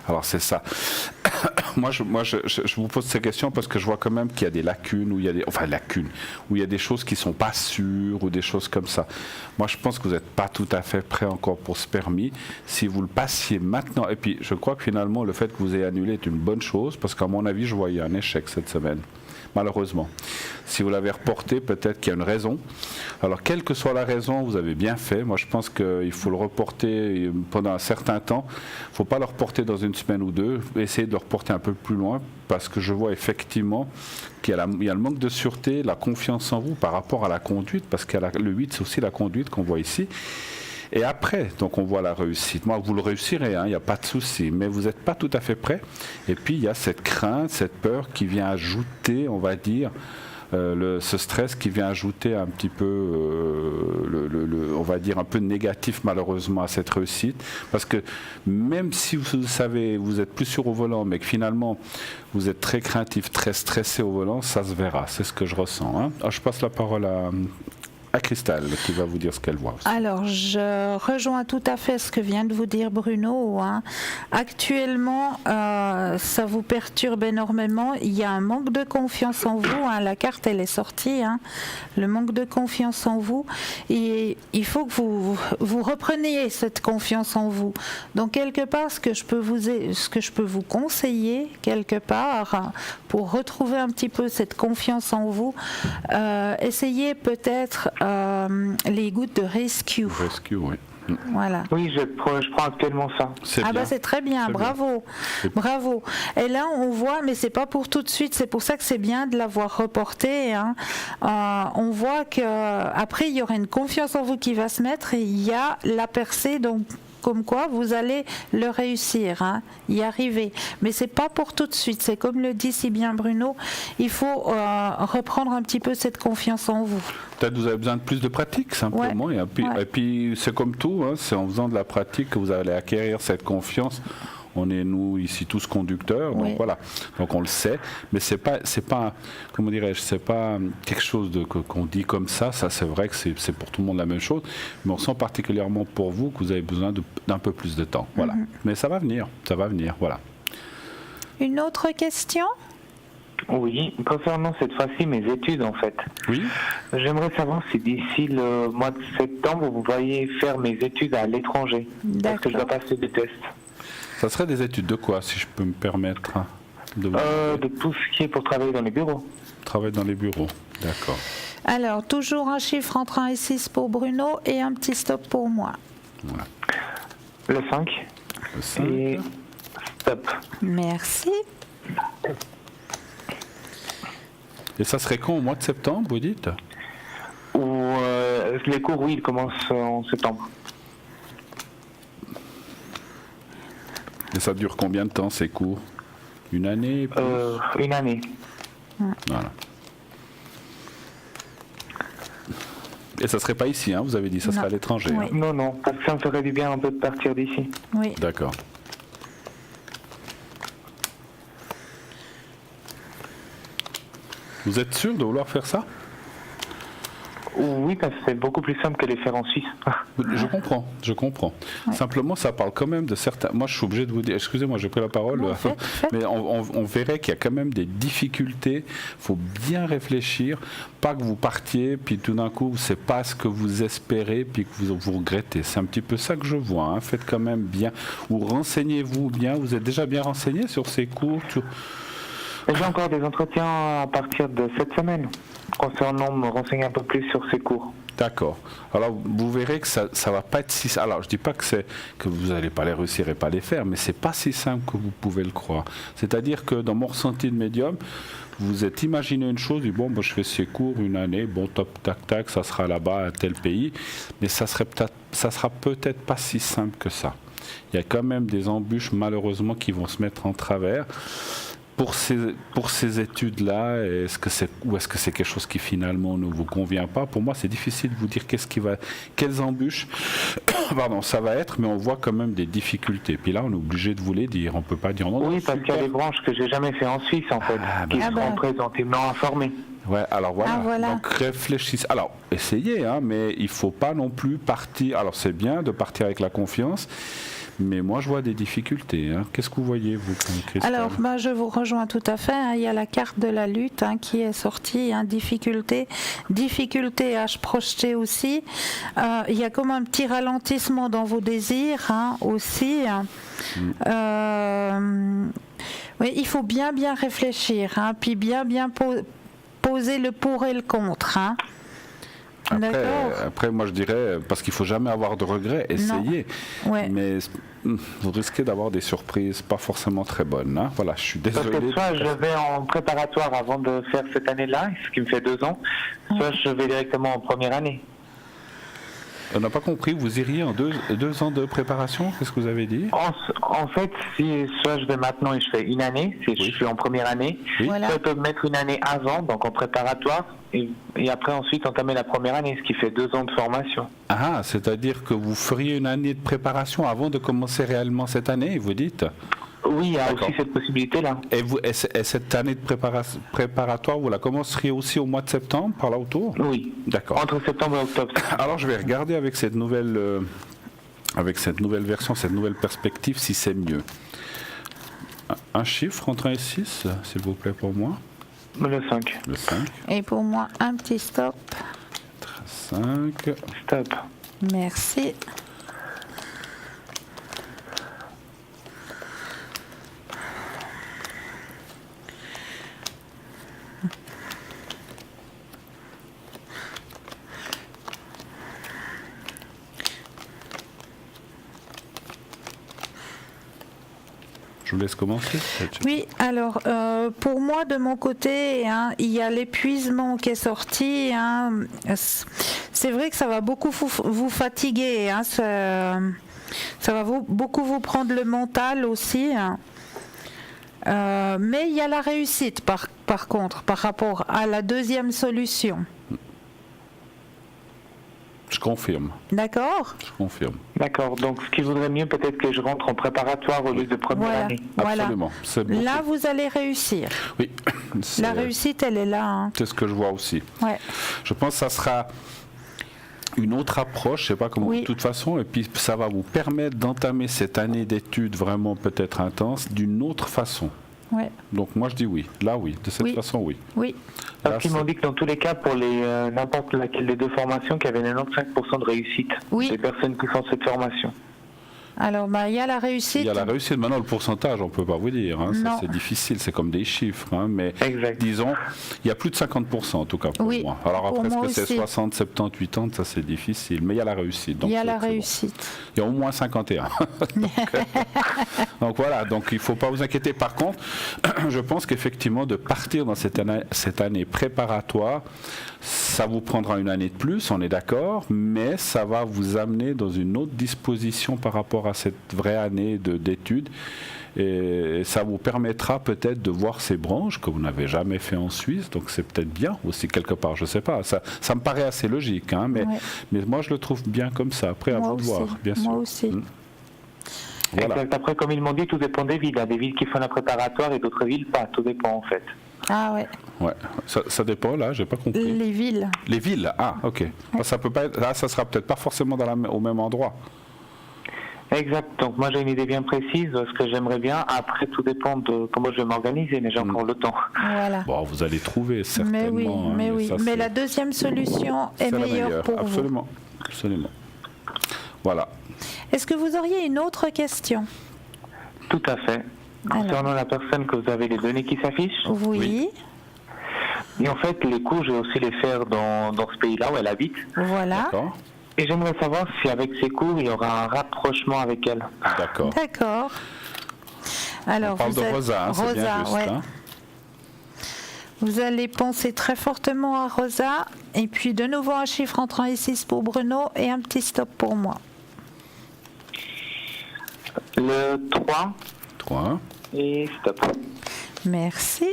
Alors c'est ça. Moi, je vous pose ces questions parce que je vois quand même qu'il y a des lacunes, où il y a des choses qui ne sont pas sûres ou des choses comme ça. Moi, je pense que vous n'êtes pas tout à fait prêt encore pour ce permis. Si vous le passiez maintenant, et puis je crois que finalement, le fait que vous ayez annulé est une bonne chose parce qu'à mon avis, je voyais un échec cette semaine. Malheureusement. Si vous l'avez reporté, peut-être qu'il y a une raison. Alors, quelle que soit la raison, vous avez bien fait. Moi, je pense qu'il faut le reporter pendant un certain temps. Il ne faut pas le reporter dans une semaine ou deux. Essayez de le reporter un peu plus loin parce que je vois effectivement qu'il y a le manque de sûreté, la confiance en vous par rapport à la conduite, parce que le 8, c'est aussi la conduite qu'on voit ici. Et après, donc on voit la réussite. Moi, vous le réussirez, il n'y a pas de souci, mais vous n'êtes pas tout à fait prêt. Et puis, il y a cette crainte, cette peur qui vient ajouter, on va dire, ce stress qui vient ajouter un petit peu, on va dire, un peu négatif malheureusement à cette réussite. Parce que même si vous savez, vous êtes plus sûr au volant, mais que finalement, vous êtes très craintif, très stressé au volant, ça se verra. C'est ce que je ressens. Alors, je passe la parole à Christelle qui va vous dire ce qu'elle voit aussi. Alors, je rejoins tout à fait ce que vient de vous dire Bruno. Actuellement, ça vous perturbe énormément. Il y a un manque de confiance en vous. La carte, elle est sortie. Le manque de confiance en vous. Et il faut que vous repreniez cette confiance en vous. Donc, quelque part, ce que je peux vous conseiller, quelque part, pour retrouver un petit peu cette confiance en vous, essayez peut-être les gouttes de Rescue. Rescue, oui. Voilà. Oui, je prends actuellement ça. C'est très bien, bravo. Bravo. Et là, on voit, mais c'est pas pour tout de suite, c'est pour ça que c'est bien de l'avoir reporté. On voit qu'après, il y aura une confiance en vous qui va se mettre et il y a la percée, donc comme quoi vous allez le réussir, y arriver. Mais c'est pas pour tout de suite. C'est comme le dit si bien Bruno, il faut reprendre un petit peu cette confiance en vous. Peut-être vous avez besoin de plus de pratique simplement. Ouais. Et puis c'est comme tout, c'est en faisant de la pratique que vous allez acquérir cette confiance. On est nous ici tous conducteurs, donc voilà. Donc on le sait, mais c'est pas, comment dirais-je, c'est pas quelque chose qu'on dit comme ça. Ça c'est vrai que c'est pour tout le monde la même chose, mais on sent particulièrement pour vous que vous avez besoin d'un peu plus de temps, voilà. Mais ça va venir, voilà. Une autre question ? Oui, concernant cette fois-ci mes études en fait. Oui. J'aimerais savoir si d'ici le mois de septembre vous voyez faire mes études à l'étranger. Parce que je dois passer des tests. Ça serait des études de quoi, si je peux me permettre de tout ce qui est pour travailler dans les bureaux. Travailler dans les bureaux, d'accord. Alors, toujours un chiffre entre 1 et 6 pour Bruno et un petit stop pour moi. Voilà. Le 5. Le 5. Et stop. Merci. Et ça serait quand, au mois de septembre, vous dites ? Les cours, oui, ils commencent en septembre. Et ça dure combien de temps ces cours ? Une année ? Une année. Voilà. Et ça serait pas ici, vous avez dit, ça serait à l'étranger. Oui. Non, parce que ça me ferait du bien un peu de partir d'ici. Oui. D'accord. Vous êtes sûr de vouloir faire ça ? Oui, parce que c'est beaucoup plus simple que les faire en Suisse. Je comprends. Ouais. Simplement, ça parle quand même de certains... Moi, je suis obligé de vous dire... Excusez-moi, j'ai pris la parole. Non, mais on verrait qu'il y a quand même des difficultés. Il faut bien réfléchir. Pas que vous partiez, puis tout d'un coup, c'est pas ce que vous espérez, puis que vous regrettez. C'est un petit peu ça que je vois. Faites quand même bien. Ou renseignez-vous bien. Vous êtes déjà bien renseigné sur ces cours J'ai encore des entretiens à partir de cette semaine concernant me renseigner un peu plus sur ces cours. D'accord. Alors vous verrez que ça va pas être si... Alors je dis pas que vous n'allez pas les réussir et pas les faire, mais c'est pas si simple que vous pouvez le croire. C'est-à-dire que dans mon ressenti de médium, vous êtes imaginé une chose, je fais ces cours une année, tac, ça sera là-bas à tel pays, mais ça sera peut-être pas si simple que ça. Il y a quand même des embûches malheureusement qui vont se mettre en travers. Pour ces études-là, est-ce que c'est quelque chose qui finalement ne vous convient pas ? Pour moi, c'est difficile de vous dire quelles embûches ça va être, mais on voit quand même des difficultés. Puis là, on est obligé de vous les dire. On ne peut pas dire non. Oui, parce qu'il y a des branches que j'ai jamais fait en Suisse, en fait, qui seront présentément informées. Ouais, alors voilà. Ah, voilà. Donc réfléchissez. Alors essayez, hein, mais il ne faut pas non plus partir. Alors c'est bien de partir avec la confiance, mais moi je vois des difficultés. Hein. Qu'est-ce que vous voyez, vous, Christelle? Alors, je vous rejoins tout à fait. Hein. Il y a la carte de la lutte qui est sortie. Hein. Difficulté à se projeter aussi. Il y a comme un petit ralentissement dans vos désirs aussi. Oui, il faut bien réfléchir, puis bien poser le pour et le contre. Après, moi je dirais, parce qu'il ne faut jamais avoir de regrets, essayez. Ouais. Mais vous risquez d'avoir des surprises pas forcément très bonnes. Hein. Voilà, je suis désolé. Parce que soit je vais en préparatoire avant de faire cette année-là, ce qui me fait 2 ans, soit je vais directement en première année. On n'a pas compris, vous iriez en 2 ans de préparation? Qu'est-ce que vous avez dit? En fait, si soit je vais maintenant et je fais une année, si je suis en première année, soit je peux mettre une année avant, donc en préparatoire, et après ensuite entamer la première année, ce qui fait 2 ans de formation. Ah, c'est-à-dire que vous feriez une année de préparation avant de commencer réellement cette année, vous dites? Oui, il y a aussi cette possibilité-là. Et cette année de préparatoire, vous la commenceriez aussi au mois de septembre, par là autour? Oui, d'accord. Entre septembre et octobre. Alors je vais regarder avec cette nouvelle version, cette nouvelle perspective, si c'est mieux. Un chiffre entre 1 et 6, s'il vous plaît, pour moi. Le 5. Le 5. Et pour moi, un petit stop. 5. Stop. Merci. Je vous laisse commencer. Oui, alors pour moi, de mon côté, il y a l'épuisement qui est sorti. C'est vrai que ça va beaucoup vous fatiguer. Ça va beaucoup vous prendre le mental aussi. Mais il y a la réussite, par contre, par rapport à la deuxième solution. Je confirme. D'accord. Je confirme. D'accord. Donc, ce qui vaudrait mieux, peut-être que je rentre en préparatoire au lieu de première année. Absolument. Voilà. Là, vous allez réussir. Oui. La réussite, elle est là. C'est ce que je vois aussi. Ouais. Je pense que ça sera une autre approche, je sais pas comment, de toute façon, et puis ça va vous permettre d'entamer cette année d'études vraiment peut-être intense d'une autre façon. Ouais. Donc moi je dis oui, là oui, de cette façon oui. Oui. Parce qu'ils m'ont dit que dans tous les cas, pour n'importe laquelle des 2 formations, qu'il y avait 95% de réussite des personnes qui font cette formation. Alors, il y a la réussite. Il y a la réussite. Maintenant, le pourcentage, on ne peut pas vous dire. Hein. Ça, c'est difficile, c'est comme des chiffres. Hein. Mais disons, il y a plus de 50% en tout cas pour moi. Alors après, est-ce que c'est 60, 70, 80, ça c'est difficile. Mais il y a la réussite. Donc, il y a la réussite. Bon. Il y a au moins 51. donc voilà, donc il ne faut pas vous inquiéter. Par contre, je pense qu'effectivement, de partir dans cette année préparatoire, ça vous prendra une année de plus, on est d'accord, mais ça va vous amener dans une autre disposition par rapport à cette vraie année d'études. Et ça vous permettra peut-être de voir ces branches que vous n'avez jamais fait en Suisse, donc c'est peut-être bien aussi quelque part, je ne sais pas, ça me paraît assez logique, hein, mais moi je le trouve bien comme ça, après à vous de voir, bien sûr. Moi aussi. Voilà. Exact. Après, comme il m'ont dit, tout dépend des villes. Il y a des villes qui font la préparatoire et d'autres villes pas, tout dépend en fait. Ah ouais. Ouais, ça dépend là, j'ai pas compris. Les villes. Les villes, ah ok. Ça peut pas être, là, ça sera peut-être pas forcément au même endroit. Exact. Donc moi j'ai une idée bien précise de ce que j'aimerais bien. Après tout dépend de comment je vais m'organiser, mais j'ai encore le temps. Voilà. Bon, vous allez trouver certainement. Mais la deuxième solution est meilleure pour absolument. vous. Absolument. Voilà. Est-ce que vous auriez une autre question? Tout à fait. Concernant la personne que vous avez les données qui s'affichent. Oui. Et en fait, les cours, je vais aussi les faire dans ce pays-là où elle habite. Voilà. D'accord. Et j'aimerais savoir si avec ces cours, il y aura un rapprochement avec elle. D'accord. D'accord. Alors, on parle de Rosa, hein, c'est bien juste. Hein. Vous allez penser très fortement à Rosa. Et puis, de nouveau, un chiffre entre 1 et 6 pour Bruno et un petit stop pour moi. Le 3. 3. Et stop. Merci.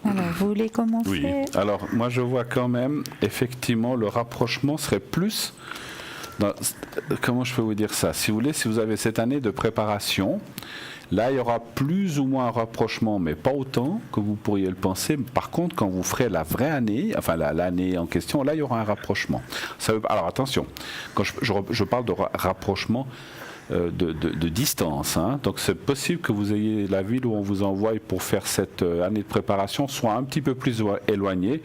Alors Vous voulez commencer? Oui, alors moi je vois quand même, effectivement, le rapprochement serait plus... comment je peux vous dire ça? Si vous voulez, si vous avez cette année de préparation, là il y aura plus ou moins un rapprochement, mais pas autant que vous pourriez le penser. Par contre, quand vous ferez la vraie année, enfin l'année en question, là il y aura un rapprochement. Alors attention, quand je parle de rapprochement, de distance. Hein. Donc c'est possible que vous ayez la ville où on vous envoie pour faire cette année de préparation soit un petit peu plus éloignée.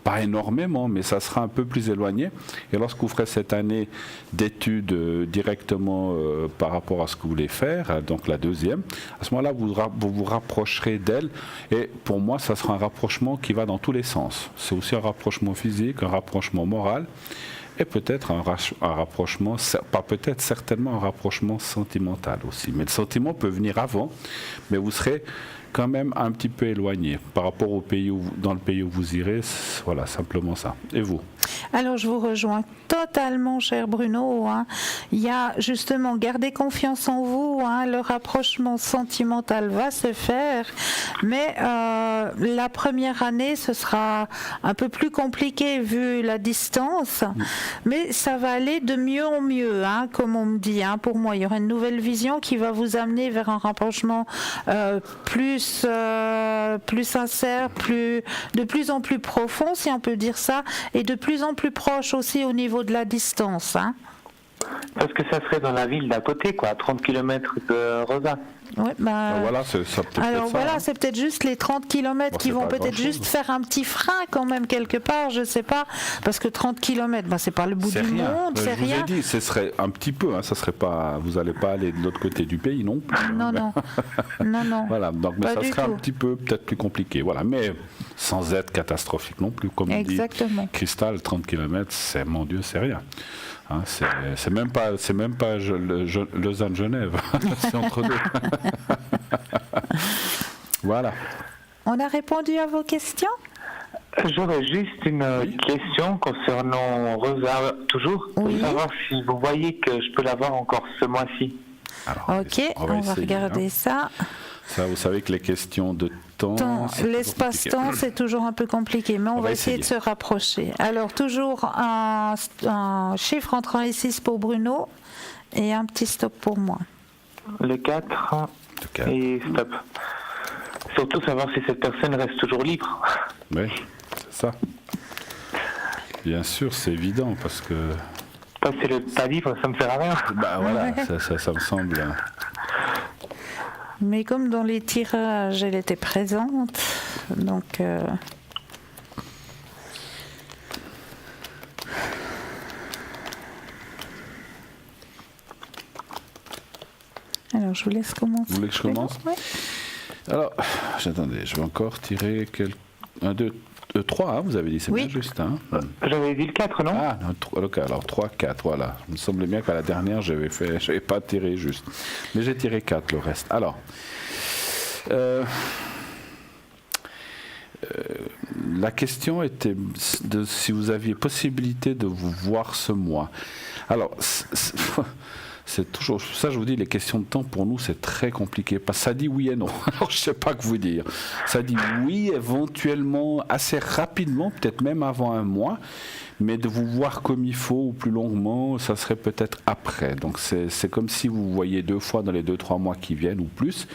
Pas énormément, mais ça sera un peu plus éloigné. Et lorsque vous ferez cette année d'études directement par rapport à ce que vous voulez faire, donc la deuxième, à ce moment-là, vous vous rapprocherez d'elle. Et pour moi, ça sera un rapprochement qui va dans tous les sens. C'est aussi un rapprochement physique, un rapprochement moral. Et peut-être un rapprochement, pas peut-être, certainement un rapprochement sentimental aussi. Mais le sentiment peut venir avant, mais vous serez quand même un petit peu éloigné par rapport au pays dans le pays où vous irez. Voilà, simplement ça. Et vous? Alors je vous rejoins totalement, cher Bruno. Hein. Il y a justement, gardez confiance en vous. Hein. Le rapprochement sentimental va se faire, mais la première année, ce sera un peu plus compliqué vu la distance. Mais ça va aller de mieux en mieux, hein, comme on me dit. Hein. Pour moi, il y aura une nouvelle vision qui va vous amener vers un rapprochement plus sincère, de plus en plus profond, si on peut dire ça, et de plus en plus proche aussi au niveau de la distance. Hein. Parce que ça serait dans la ville d'à côté, quoi, à 30 km de Rosa. Ouais, voilà, c'est peut-être juste les 30 km qui vont peut-être juste faire un petit frein quand même quelque part, je sais pas, parce que 30 km, c'est pas le bout du monde, c'est rien. Je vous ai dit, ce serait un petit peu, hein, ça serait pas, vous n'allez pas aller de l'autre côté du pays, non? Non. Voilà, donc mais ça serait un petit peu peut-être plus compliqué, voilà, mais sans être catastrophique non plus, comme dit Cristal, 30 km, c'est, mon Dieu, c'est rien. Hein, c'est même pas Lausanne-Genève, c'est entre deux. Voilà. On a répondu à vos questions? J'aurais juste une question concernant Rosa, toujours, pour savoir si vous voyez que je peux l'avoir encore ce mois-ci. Alors, ok, on va regarder ça. Ça, vous savez que les questions de temps, l'espace-temps, c'est toujours un peu compliqué, mais on va essayer de se rapprocher. Alors, toujours un chiffre entre 1 et 6 pour Bruno et un petit stop pour moi. Le 4 et stop. Surtout savoir si cette personne reste toujours libre. Oui, c'est ça. Bien sûr, c'est évident parce que... Passer le pas libre, ça me fait rien. Voilà, ça me semble... Mais comme dans les tirages, elle était présente, donc... Alors, je vous laisse commencer. Vous voulez que je commence? Oui. Alors, attendez, je vais encore tirer 1, 2, 3, hein, vous avez dit, c'est bien juste. Hein. J'avais dit le 4, non? Ah, non, alors 3, 4, voilà. Il me semblait bien qu'à la dernière, je n'avais pas tiré juste. Mais j'ai tiré 4, le reste. Alors, la question était de si vous aviez possibilité de vous voir ce mois. Alors, c'est toujours ça, je vous dis, les questions de temps pour nous c'est très compliqué parce que ça dit oui et non. Alors je sais pas que vous dire. Ça dit oui éventuellement assez rapidement, peut-être même avant un mois, mais de vous voir comme il faut ou plus longuement, ça serait peut-être après. Donc c'est comme si vous voyez 2 fois dans les 2-3 mois qui viennent ou plus,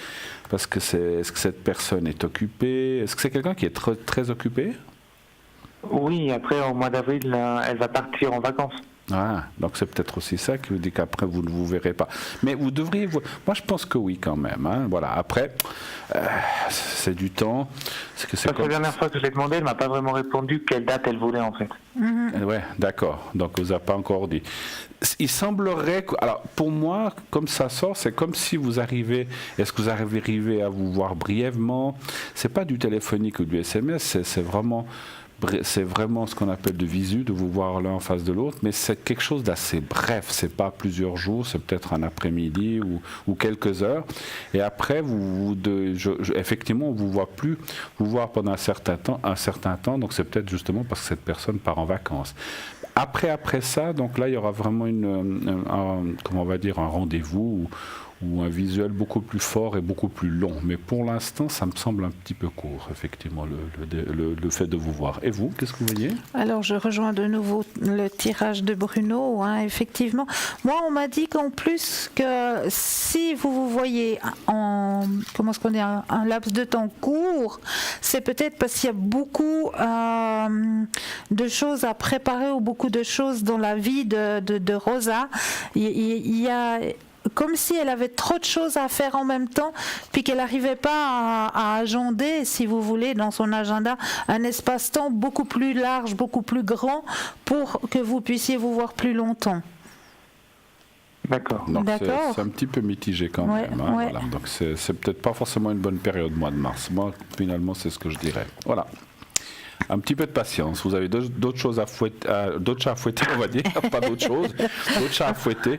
parce que est-ce que cette personne est occupée? Est-ce que c'est quelqu'un qui est très, très occupé? Oui, après au mois d'avril, elle va partir en vacances. Ah, donc c'est peut-être aussi ça qui vous dit qu'après vous ne vous verrez pas. Mais vous devriez voir. Moi je pense que oui quand même. Hein. Voilà. Après, c'est du temps. La dernière fois que je l'ai demandé, elle m'a pas vraiment répondu quelle date elle voulait en fait. Ouais, d'accord. Donc vous n'avez pas encore dit. Il semblerait que, alors pour moi, comme ça sort, c'est comme si vous arrivez. Est-ce que vous arrivez à vous voir brièvement? C'est pas du téléphonique ou du SMS. C'est vraiment ce qu'on appelle de visu, de vous voir l'un en face de l'autre, mais c'est quelque chose d'assez bref, c'est pas plusieurs jours, c'est peut-être un après-midi ou quelques heures, et après, effectivement, on ne vous voit plus, vous voir pendant un certain temps, donc c'est peut-être justement parce que cette personne part en vacances. Après ça, donc là, il y aura vraiment comment on va dire, un rendez-vous ou un visuel beaucoup plus fort et beaucoup plus long. Mais pour l'instant, ça me semble un petit peu court, effectivement, le fait de vous voir. Et vous, qu'est-ce que vous voyez? Alors, je rejoins de nouveau le tirage de Bruno, effectivement. Moi, on m'a dit qu'en plus, que si vous voyez en un laps de temps court, c'est peut-être parce qu'il y a beaucoup de choses à préparer ou beaucoup de choses dans la vie de Rosa. Il y a comme si elle avait trop de choses à faire en même temps, puis qu'elle n'arrivait pas à agender, si vous voulez, dans son agenda, un espace-temps beaucoup plus large, beaucoup plus grand, pour que vous puissiez vous voir plus longtemps. D'accord. Donc c'est un petit peu mitigé quand même. Hein, ouais. Voilà. Donc c'est peut-être pas forcément une bonne période, mois de mars. Moi, finalement, c'est ce que je dirais. Voilà. Un petit peu de patience. Vous avez d'autres choses à fouetter, d'autres chats à fouetter, on va dire, pas d'autres choses, d'autres chats à fouetter.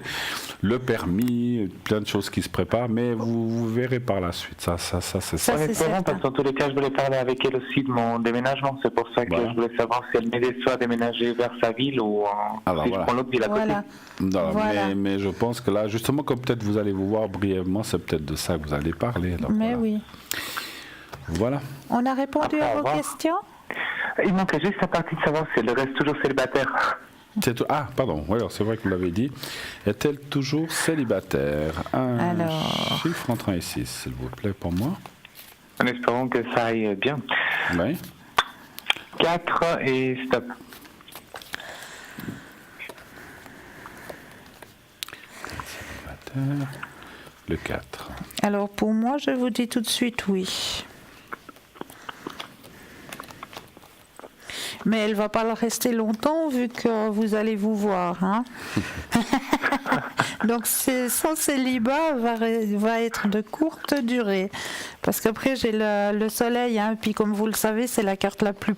Le permis, plein de choses qui se préparent, mais vous verrez par la suite. Ça c'est ça. En espérant, parce qu'en tous les cas, je voulais parler avec elle aussi de mon déménagement. C'est pour ça que je voulais savoir si elle m'aidait soit à déménager vers sa ville ou si je prends l'autre ville à côté. Non, mais je pense que là, justement, comme peut-être vous allez vous voir brièvement, c'est peut-être de ça que vous allez parler. Donc, mais oui. Voilà. On a répondu à vos questions? Il manquait juste la partie de savoir si elle reste toujours célibataire. Pardon, oui, c'est vrai que vous l'avez dit. Est-elle toujours célibataire? Alors... chiffre entre 1 et 6, s'il vous plaît, pour moi. En espérant que ça aille bien. Oui. 4 et stop. Célibataire. Le 4. Alors, pour moi, je vous dis tout de suite oui. Mais elle ne va pas le rester longtemps vu que vous allez vous voir. Hein. Donc son célibat va être de courte durée. Parce qu'après j'ai le soleil, hein, puis comme vous le savez, c'est la carte la plus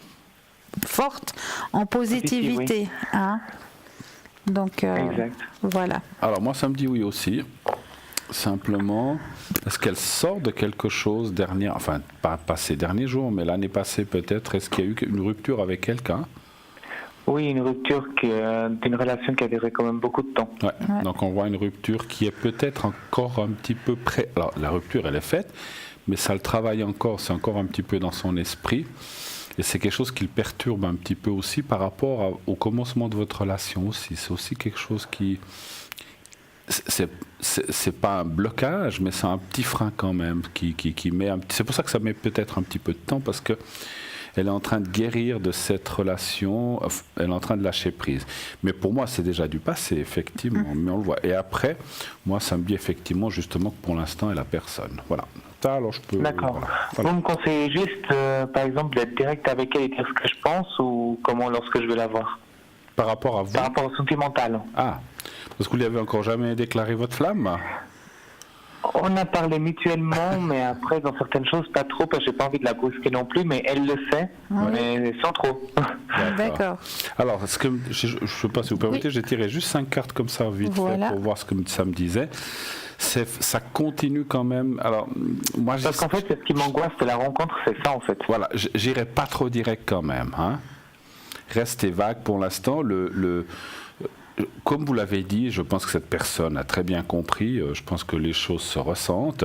forte en positivité. Oui. Hein. Donc voilà. Alors moi ça me dit oui aussi. Simplement, est-ce qu'elle sort de quelque chose dernier, enfin pas ces derniers jours, mais l'année passée peut-être, est-ce qu'il y a eu une rupture avec quelqu'un? Oui, une rupture d'une relation qui a duré quand même beaucoup de temps. Ouais. Ouais. Donc on voit une rupture qui est peut-être encore un petit peu près. Alors la rupture elle est faite, mais ça le travaille encore, c'est encore un petit peu dans son esprit. Et c'est quelque chose qui le perturbe un petit peu aussi par rapport au commencement de votre relation aussi. C'est aussi quelque chose qui... C'est pas un blocage, mais c'est un petit frein quand même qui met c'est pour ça que ça met peut-être un petit peu de temps, parce que elle est en train de guérir de cette relation, elle est en train de lâcher prise. Mais pour moi, c'est déjà du passé, effectivement, mais on le voit. Et après, moi, ça me dit effectivement, justement, que pour l'instant, elle a personne. Voilà. Ça, alors je peux... D'accord. Voilà. Vous me conseillez juste, par exemple, d'être direct avec elle et dire ce que je pense, ou comment lorsque je vais la voir? Par rapport à vous? Par rapport au sentimental. Ah, parce que vous lui avez encore jamais déclaré votre flamme? On a parlé mutuellement, mais après, dans certaines choses, pas trop, parce que j'ai pas envie de la brusquer non plus, mais elle le sait, mais sans trop. D'accord. Alors, je ne sais pas si vous permettez, j'ai tiré juste 5 cartes comme ça, vite fait, pour voir ce que ça me disait. Ça continue quand même. Alors, moi, parce qu'en fait, ce qui m'angoisse de la rencontre, c'est ça, en fait. Voilà, j'irai pas trop direct quand même, hein. Restez vague pour l'instant. Comme vous l'avez dit, je pense que cette personne a très bien compris. Je pense que les choses se ressentent,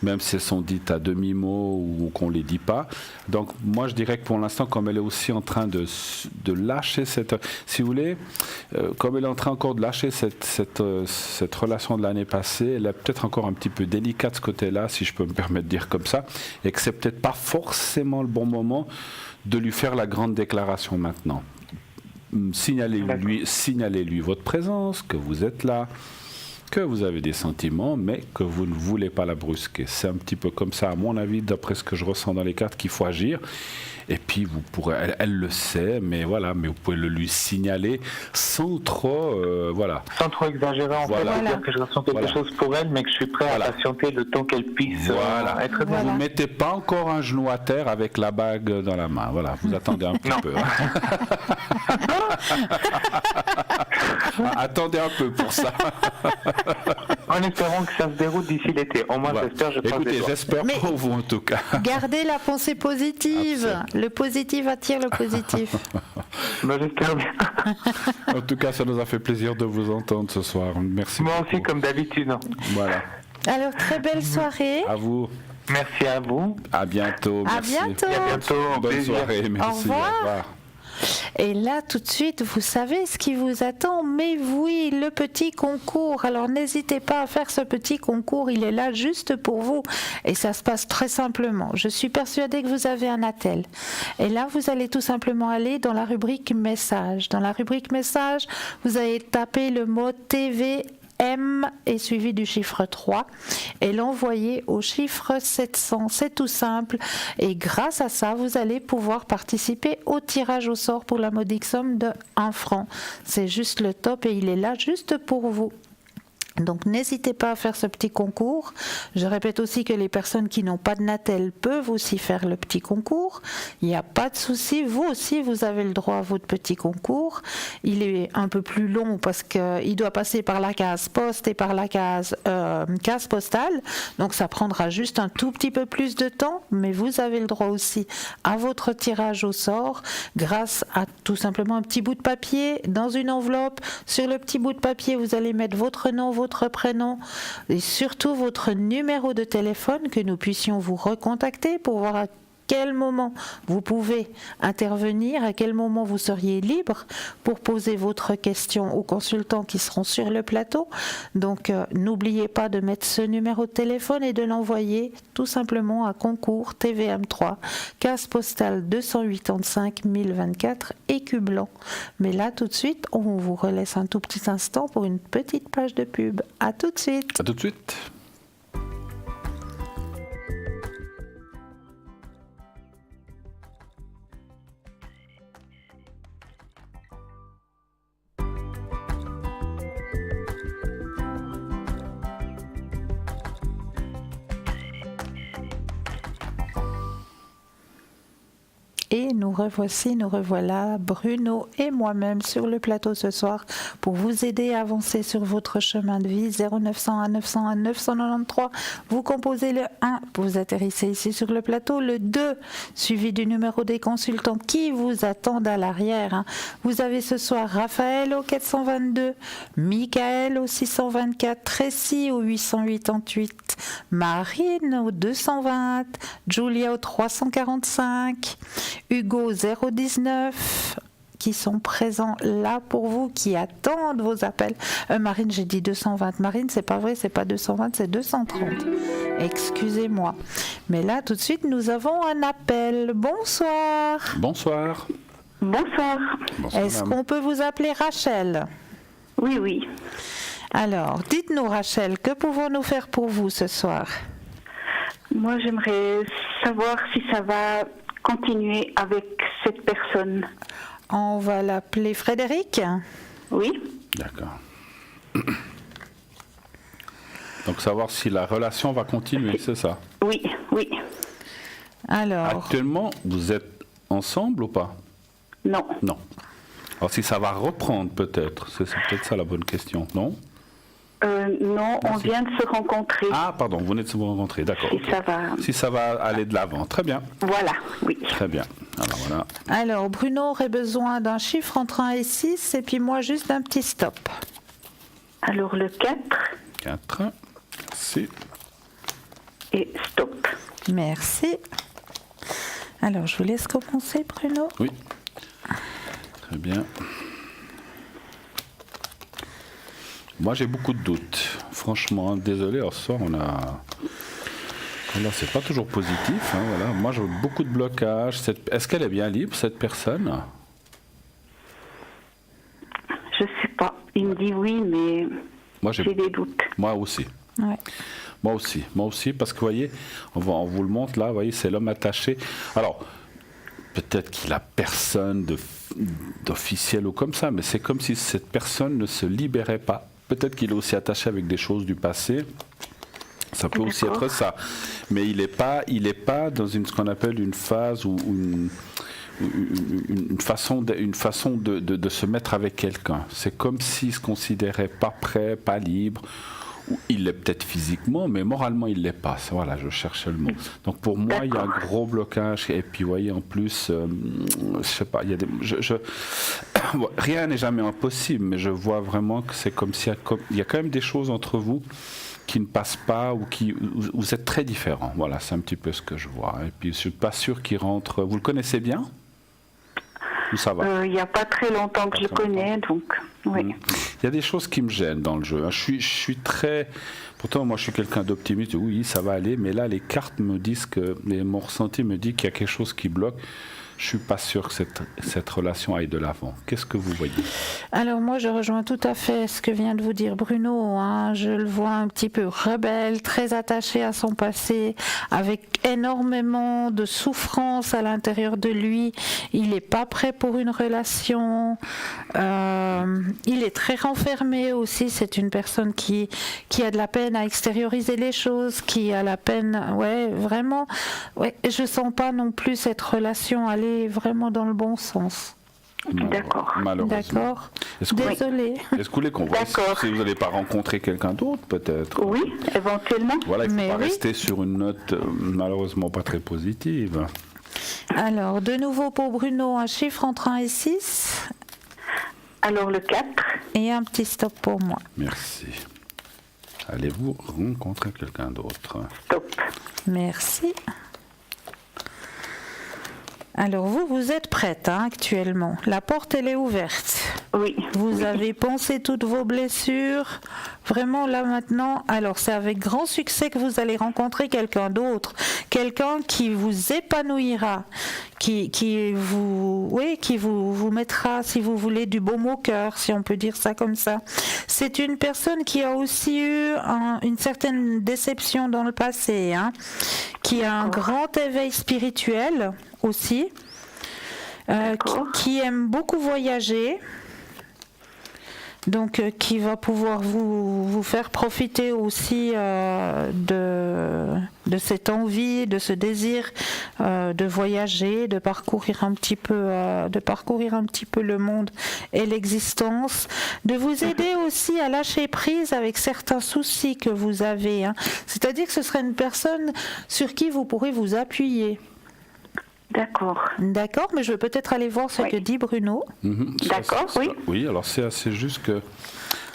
même si elles sont dites à demi-mot ou qu'on ne les dit pas. Donc moi, je dirais que pour l'instant, comme elle est aussi en train de lâcher cette... Si vous voulez, comme elle est en train encore de lâcher cette relation de l'année passée, elle est peut-être encore un petit peu délicate de ce côté-là, si je peux me permettre de dire comme ça, et que c'est peut-être pas forcément le bon moment de lui faire la grande déclaration maintenant. Signalez-lui votre présence, que vous êtes là, que vous avez des sentiments, mais que vous ne voulez pas la brusquer. C'est un petit peu comme ça, à mon avis, d'après ce que je ressens dans les cartes, qu'il faut agir. Et puis, vous pourrez, elle le sait, mais voilà, mais vous pouvez le lui signaler sans trop, sans trop exagérer, en fait, dire que je ressens quelque chose pour elle, mais que je suis prêt à patienter le temps qu'elle puisse être bien. Vous ne mettez pas encore un genou à terre avec la bague dans la main. Voilà, vous attendez un petit peu. Attendez un peu pour ça. En espérant que ça se déroule d'ici l'été. Au moins, j'espère. Écoutez, j'espère pour vous en tout cas. Gardez la pensée positive. Absolument. Le positif attire le positif. J'espère bien. En tout cas, ça nous a fait plaisir de vous entendre ce soir. Merci. Moi aussi, comme d'habitude. Voilà. Alors, très belle soirée. À vous. Merci à vous. À bientôt. Merci. À bientôt. À bientôt. Bonne soirée. Merci. Au revoir. Et là, tout de suite, vous savez ce qui vous attend. Mais oui, le petit concours. Alors, n'hésitez pas à faire ce petit concours. Il est là juste pour vous. Et ça se passe très simplement. Je suis persuadée que vous avez un attel. Et là, vous allez tout simplement aller dans la rubrique message. Dans la rubrique message, vous allez taper le mot TVM est suivi du chiffre 3 et l'envoyer au chiffre 700. C'est tout simple et grâce à ça, vous allez pouvoir participer au tirage au sort pour la modique somme de 1 franc. C'est juste le top et il est là juste pour vous. Donc n'hésitez pas à faire ce petit concours. Je répète aussi que les personnes qui n'ont pas de Natel peuvent aussi faire le petit concours. Il n'y a pas de souci. Vous aussi, vous avez le droit à votre petit concours. Il est un peu plus long parce qu'il doit passer par la case poste et par la case postale. Donc ça prendra juste un tout petit peu plus de temps. Mais vous avez le droit aussi à votre tirage au sort grâce à tout simplement un petit bout de papier dans une enveloppe. Sur le petit bout de papier, vous allez mettre votre nom, votre prénom et surtout votre numéro de téléphone que nous puissions vous recontacter pour voir à quel moment vous pouvez intervenir, à quel moment vous seriez libre pour poser votre question aux consultants qui seront sur le plateau. Donc n'oubliez pas de mettre ce numéro de téléphone et de l'envoyer tout simplement à concours TVM3, case postale 285 1024 Écu Blanc. Mais là tout de suite, on vous relaisse un tout petit instant pour une petite page de pub. À tout de suite. À tout de suite. Et nous revoici, nous revoilà, Bruno et moi-même sur le plateau ce soir pour vous aider à avancer sur votre chemin de vie. 0901 901 993, vous composez le 1, vous atterrissez ici sur le plateau, le 2, suivi du numéro des consultants qui vous attendent à l'arrière. Vous avez ce soir Raphaël au 422, Michael au 624, Tracy au 888, Marine au 220, Julia au 345, Hugo 019 qui sont présents là pour vous, qui attendent vos appels. Marine, j'ai dit 220. Marine, c'est pas vrai, c'est pas 220, c'est 230. Excusez-moi. Mais là, tout de suite, nous avons un appel. Bonsoir. Bonsoir. Bonsoir. Bonsoir. Est-ce qu'on peut vous appeler Rachel? Oui, oui. Alors, dites-nous Rachel, que pouvons-nous faire pour vous ce soir? Moi, j'aimerais savoir si ça va continuer avec cette personne. On va l'appeler Frédéric? Oui. D'accord. Donc savoir si la relation va continuer, c'est ça? Oui, oui. Alors... Actuellement, vous êtes ensemble ou pas? Non. Non. Alors si ça va reprendre peut-être, c'est peut-être ça la bonne question, non? Non, on vient de se rencontrer. Ah, pardon, vous venez de se rencontrer, d'accord. Si okay. ça va. Si ça va aller de l'avant, très bien. Voilà, oui. Très bien. Alors voilà. Alors, Bruno aurait besoin d'un chiffre entre 1 et 6, et puis moi juste d'un petit stop. Alors le 4. 4, merci. Et stop. Merci. Alors, je vous laisse commencer, Bruno. Oui. Très bien. Moi, j'ai beaucoup de doutes. Franchement, désolé, ce soir, on a... Alors, c'est pas toujours positif. Voilà. Moi, j'ai beaucoup de blocages. Est-ce qu'elle est bien libre, cette personne? Je sais pas. Il me dit oui, mais moi, j'ai des doutes. Moi aussi. Ouais. Moi aussi, parce que, vous voyez, on vous le montre là, vous voyez, c'est l'homme attaché. Alors, peut-être qu'il a personne d'officiel ou comme ça, mais c'est comme si cette personne ne se libérait pas. Peut-être qu'il est aussi attaché avec des choses du passé. Ça peut aussi être ça. Mais il n'est pas dans ce qu'on appelle une phase ou une façon de se mettre avec quelqu'un. C'est comme s'il ne se considérait pas prêt, pas libre, il l'est peut-être physiquement, mais moralement, il ne l'est pas. Voilà, je cherchais le mot. Donc pour moi, il y a un gros blocage. Et puis, vous voyez, en plus, je sais pas, il y a des... rien n'est jamais impossible, mais je vois vraiment que c'est comme s'il y a quand même des choses entre vous qui ne passent pas ou vous êtes très différents. Voilà, c'est un petit peu ce que je vois. Et puis, je ne suis pas sûr qu'il rentre... Vous le connaissez bien ? Ou ça va ? Il n'y a pas très longtemps que je le connais, donc oui. Il y a des choses qui me gênent dans le jeu. Je suis très... Pourtant, moi, je suis quelqu'un d'optimiste. Oui, ça va aller. Mais là, les cartes me disent que... mon ressenti me dit qu'il y a quelque chose qui bloque. Je ne suis pas sûr que cette relation aille de l'avant. Qu'est-ce que vous voyez ? Alors moi, je rejoins tout à fait ce que vient de vous dire Bruno. Je le vois un petit peu rebelle, très attaché à son passé, avec énormément de souffrance à l'intérieur de lui. Il n'est pas prêt pour une relation. Il est très renfermé aussi. C'est une personne qui a de la peine à extérioriser les choses, qui a la peine, vraiment. Je ne sens pas non plus cette relation aller vraiment dans le bon sens. D'accord. Malheureusement. D'accord. Désolée. Est-ce que vous voulez qu'on voit si vous n'allez pas rencontrer quelqu'un d'autre, peut-être ? Oui, éventuellement. Voilà, il ne faut pas rester sur une note malheureusement pas très positive. Alors, de nouveau pour Bruno, un chiffre entre 1 et 6. Alors, le 4. Et un petit stop pour moi. Merci. Allez-vous rencontrer quelqu'un d'autre ? Stop. Merci. Alors vous êtes prête actuellement. La porte, elle est ouverte. Oui. Vous avez pensé toutes vos blessures. Vraiment là maintenant, alors c'est avec grand succès que vous allez rencontrer quelqu'un d'autre. Quelqu'un qui vous épanouira, qui vous mettra, si vous voulez, du baume au cœur, si on peut dire ça comme ça. C'est une personne qui a aussi eu une certaine déception dans le passé, qui a un grand éveil spirituel aussi, qui aime beaucoup voyager, donc qui va pouvoir vous faire profiter aussi de cette envie, de ce désir de voyager, de parcourir un petit peu le monde et l'existence, de vous aider aussi à lâcher prise avec certains soucis que vous avez. C'est-à-dire que ce serait une personne sur qui vous pourrez vous appuyer. D'accord, mais je vais peut-être aller voir ce que dit Bruno. D'accord, oui. Oui, alors c'est assez juste que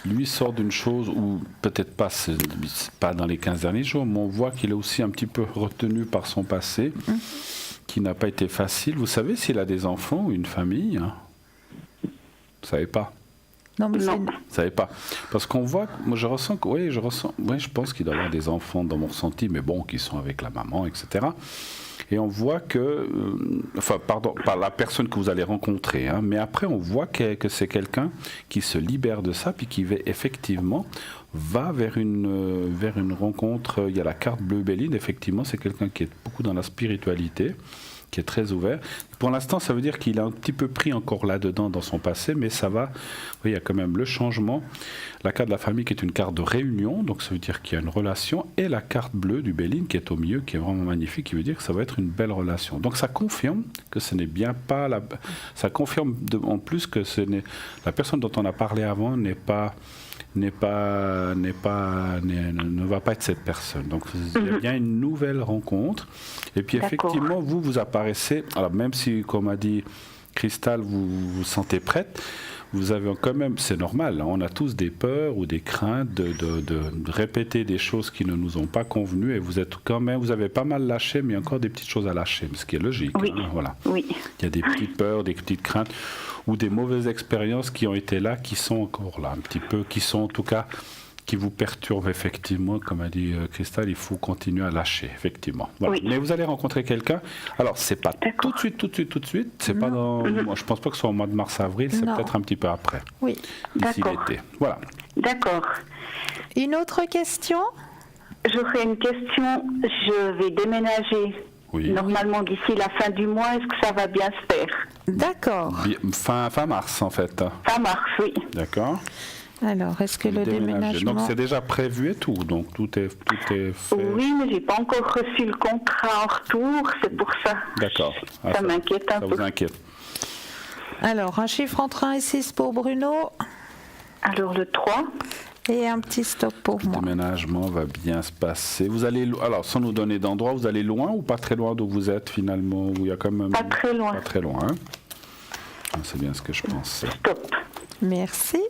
lui sort d'une chose où peut-être pas, c'est pas dans les 15 derniers jours, mais on voit qu'il est aussi un petit peu retenu par son passé, qui n'a pas été facile. Vous savez s'il a des enfants ou une famille ? Vous ne savez pas ? Non, mais vous savez pas. Parce qu'on voit, moi je pense qu'il doit y avoir des enfants dans mon ressenti, mais bon, qui sont avec la maman, etc. Et on voit que, par la personne que vous allez rencontrer, mais après on voit que c'est quelqu'un qui se libère de ça, puis qui effectivement va vers une rencontre. Il y a la carte bleue Béline, effectivement, c'est quelqu'un qui est beaucoup dans la spiritualité, qui est très ouvert. Pour l'instant, ça veut dire qu'il a un petit peu pris encore là-dedans dans son passé, mais ça va. Oui, il y a quand même le changement. La carte de la famille qui est une carte de réunion, donc ça veut dire qu'il y a une relation, et la carte bleue du Béline qui est au milieu, qui est vraiment magnifique, qui veut dire que ça va être une belle relation. Donc ça confirme que ce n'est bien pas ça confirme en plus que la personne dont on a parlé avant ne va pas être cette personne. Donc il y a bien une nouvelle rencontre. Et puis effectivement, vous apparaissez, alors même si, comme a dit Cristal, vous vous sentez prête, vous avez quand même, c'est normal, on a tous des peurs ou des craintes de répéter des choses qui ne nous ont pas convenu, et vous avez pas mal lâché, mais il y a encore des petites choses à lâcher, ce qui est logique. Oui. Voilà. Oui. Il y a des petites peurs, des petites craintes, ou des mauvaises expériences qui ont été là, qui sont encore là, un petit peu, qui sont en tout cas, qui vous perturbent effectivement, comme a dit Cristal, il faut continuer à lâcher, effectivement. Voilà. Oui. Mais vous allez rencontrer quelqu'un, alors c'est pas tout de suite, c'est pas moi je pense pas que ce soit au mois de mars-avril, c'est peut-être un petit peu après. Oui. D'ici l'été. Voilà. D'accord. Une autre question ? J'aurais une question, je vais déménager. Oui. Normalement d'ici la fin du mois, est-ce que ça va bien se faire ? D'accord. Fin mars en fait. Fin mars, oui. D'accord. Alors, est-ce que le déménagement... Donc c'est déjà prévu et tout, donc tout est fait. Oui, mais j'ai pas encore reçu le contrat en retour, c'est pour ça. D'accord. Ça m'inquiète un peu. Ça vous inquiète. Alors, un chiffre entre 1 et 6 pour Bruno. Alors le 3. Et un petit stop pour moi. Le déménagement va bien se passer. Vous allez, alors, sans nous donner d'endroit, vous allez loin ou pas très loin d'où vous êtes finalement, où il y a quand même... Pas très loin. Pas très loin, hein. C'est bien ce que je pense. Stop. Merci.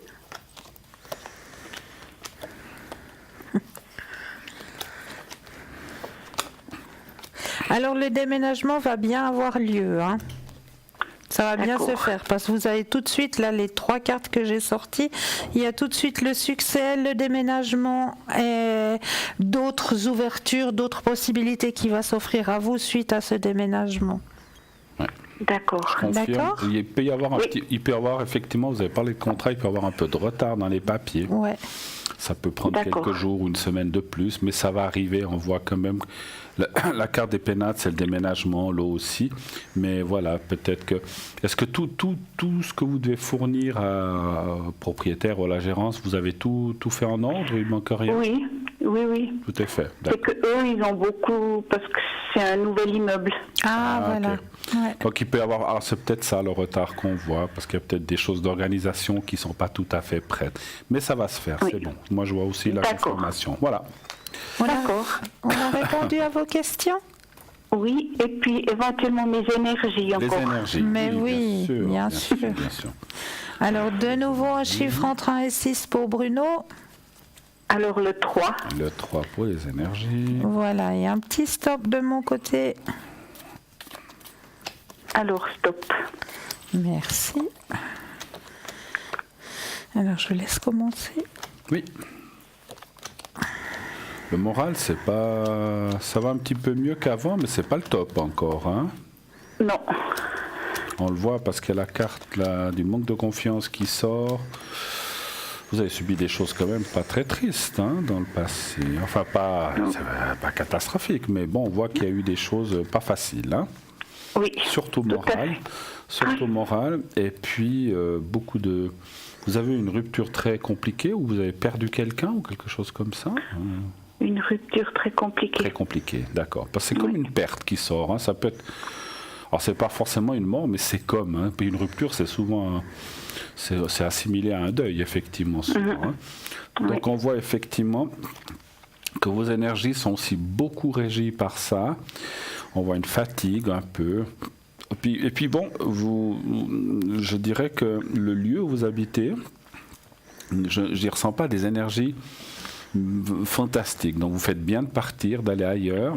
Alors le déménagement va bien avoir lieu, hein. Ça va bien se faire parce que vous avez tout de suite, là, les 3 cartes que j'ai sorties, il y a tout de suite le succès, le déménagement et d'autres ouvertures, d'autres possibilités qui vont s'offrir à vous suite à ce déménagement. Ouais. D'accord. D'accord. Il peut y avoir il peut y avoir effectivement, vous avez parlé de contrat, il peut y avoir un peu de retard dans les papiers. Ouais. Ça peut prendre quelques jours ou une semaine de plus, mais ça va arriver. On voit quand même la carte des pénates, c'est le déménagement, l'eau aussi. Mais voilà, peut-être que... Est-ce que tout ce que vous devez fournir au propriétaire ou à la gérance, vous avez tout fait en ordre? Il ne manque rien? Oui. Tout est fait. C'est qu'eux, ils ont beaucoup, parce que c'est un nouvel immeuble. Ah voilà. Okay. Ouais. Donc il peut y avoir, alors c'est peut-être ça le retard qu'on voit, parce qu'il y a peut-être des choses d'organisation qui ne sont pas tout à fait prêtes. Mais ça va se faire, c'est bon. Moi je vois aussi la confirmation. Voilà. D'accord. On a répondu à vos questions? Oui, et puis éventuellement mes énergies encore. Les énergies. Mais oui, bien sûr. Alors de nouveau un chiffre entre 1 et 6 pour Bruno. Alors le 3. Le 3 pour les énergies. Voilà, et un petit stop de mon côté. Alors stop. Merci. Alors je laisse commencer. Oui. Le moral, c'est pas... Ça va un petit peu mieux qu'avant, mais c'est pas le top encore, hein? Non. On le voit parce qu'il y a la carte là, du manque de confiance qui sort. Vous avez subi des choses quand même pas très tristes, hein, dans le passé. Enfin, pas catastrophiques, mais bon, on voit qu'il y a eu des choses pas faciles, hein. Oui. Surtout morale. Et puis, beaucoup de... Vous avez une rupture très compliquée ou vous avez perdu quelqu'un ou quelque chose comme ça? Une rupture très compliquée. Très compliquée, d'accord. Parce que c'est comme une perte qui sort, hein. Ça peut être... Alors, c'est pas forcément une mort, mais c'est comme... Hein. Puis une rupture, c'est souvent... C'est assimilé à un deuil, effectivement, souvent. Hein. Donc, on voit effectivement que vos énergies sont aussi beaucoup régies par ça. On voit une fatigue un peu. Et puis bon, je dirais que le lieu où vous habitez, je n'y ressens pas des énergies fantastiques. Donc vous faites bien de partir, d'aller ailleurs,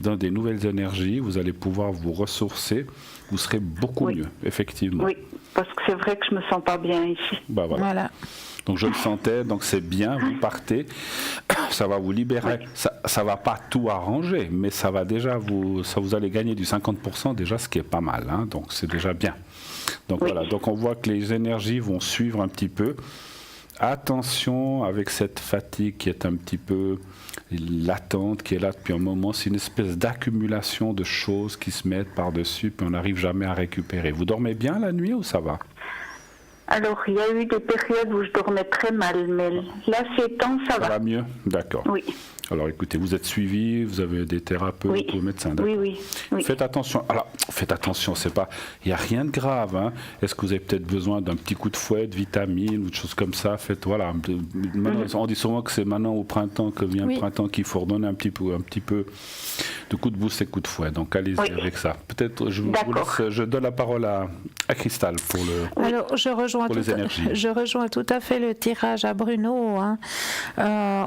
dans des nouvelles énergies. Vous allez pouvoir vous ressourcer. Vous serez beaucoup mieux, effectivement. Oui, parce que c'est vrai que je me sens pas bien ici. Bah voilà. Donc je le sentais, donc c'est bien, vous partez, ça va vous libérer, ça va pas tout arranger, mais ça va déjà vous allez gagner du 50% déjà, ce qui est pas mal, hein, donc c'est déjà bien. Donc voilà, donc on voit que les énergies vont suivre un petit peu. Attention avec cette fatigue qui est un petit peu latente, qui est là depuis un moment, c'est une espèce d'accumulation de choses qui se mettent par-dessus, puis on n'arrive jamais à récupérer. Vous dormez bien la nuit ou ça va? Alors, il y a eu des périodes où je dormais très mal, mais là, ces temps, ça va. Ça va mieux? D'accord. Oui. Alors écoutez, vous êtes suivi, vous avez des thérapeutes ou médecins, d'accord? Oui. Faites attention. Alors, faites attention, c'est pas, il n'y a rien de grave, hein. Est-ce que vous avez peut-être besoin d'un petit coup de fouet, de vitamines ou de choses comme ça? Faites, voilà. On dit souvent que c'est maintenant au printemps que vient le printemps qu'il faut redonner un petit peu de coup de boost et coup de fouet. Donc allez-y avec ça. Peut-être, je vous laisse, je donne la parole à Cristal pour le. Alors, je rejoins tout à fait le tirage à Bruno, hein.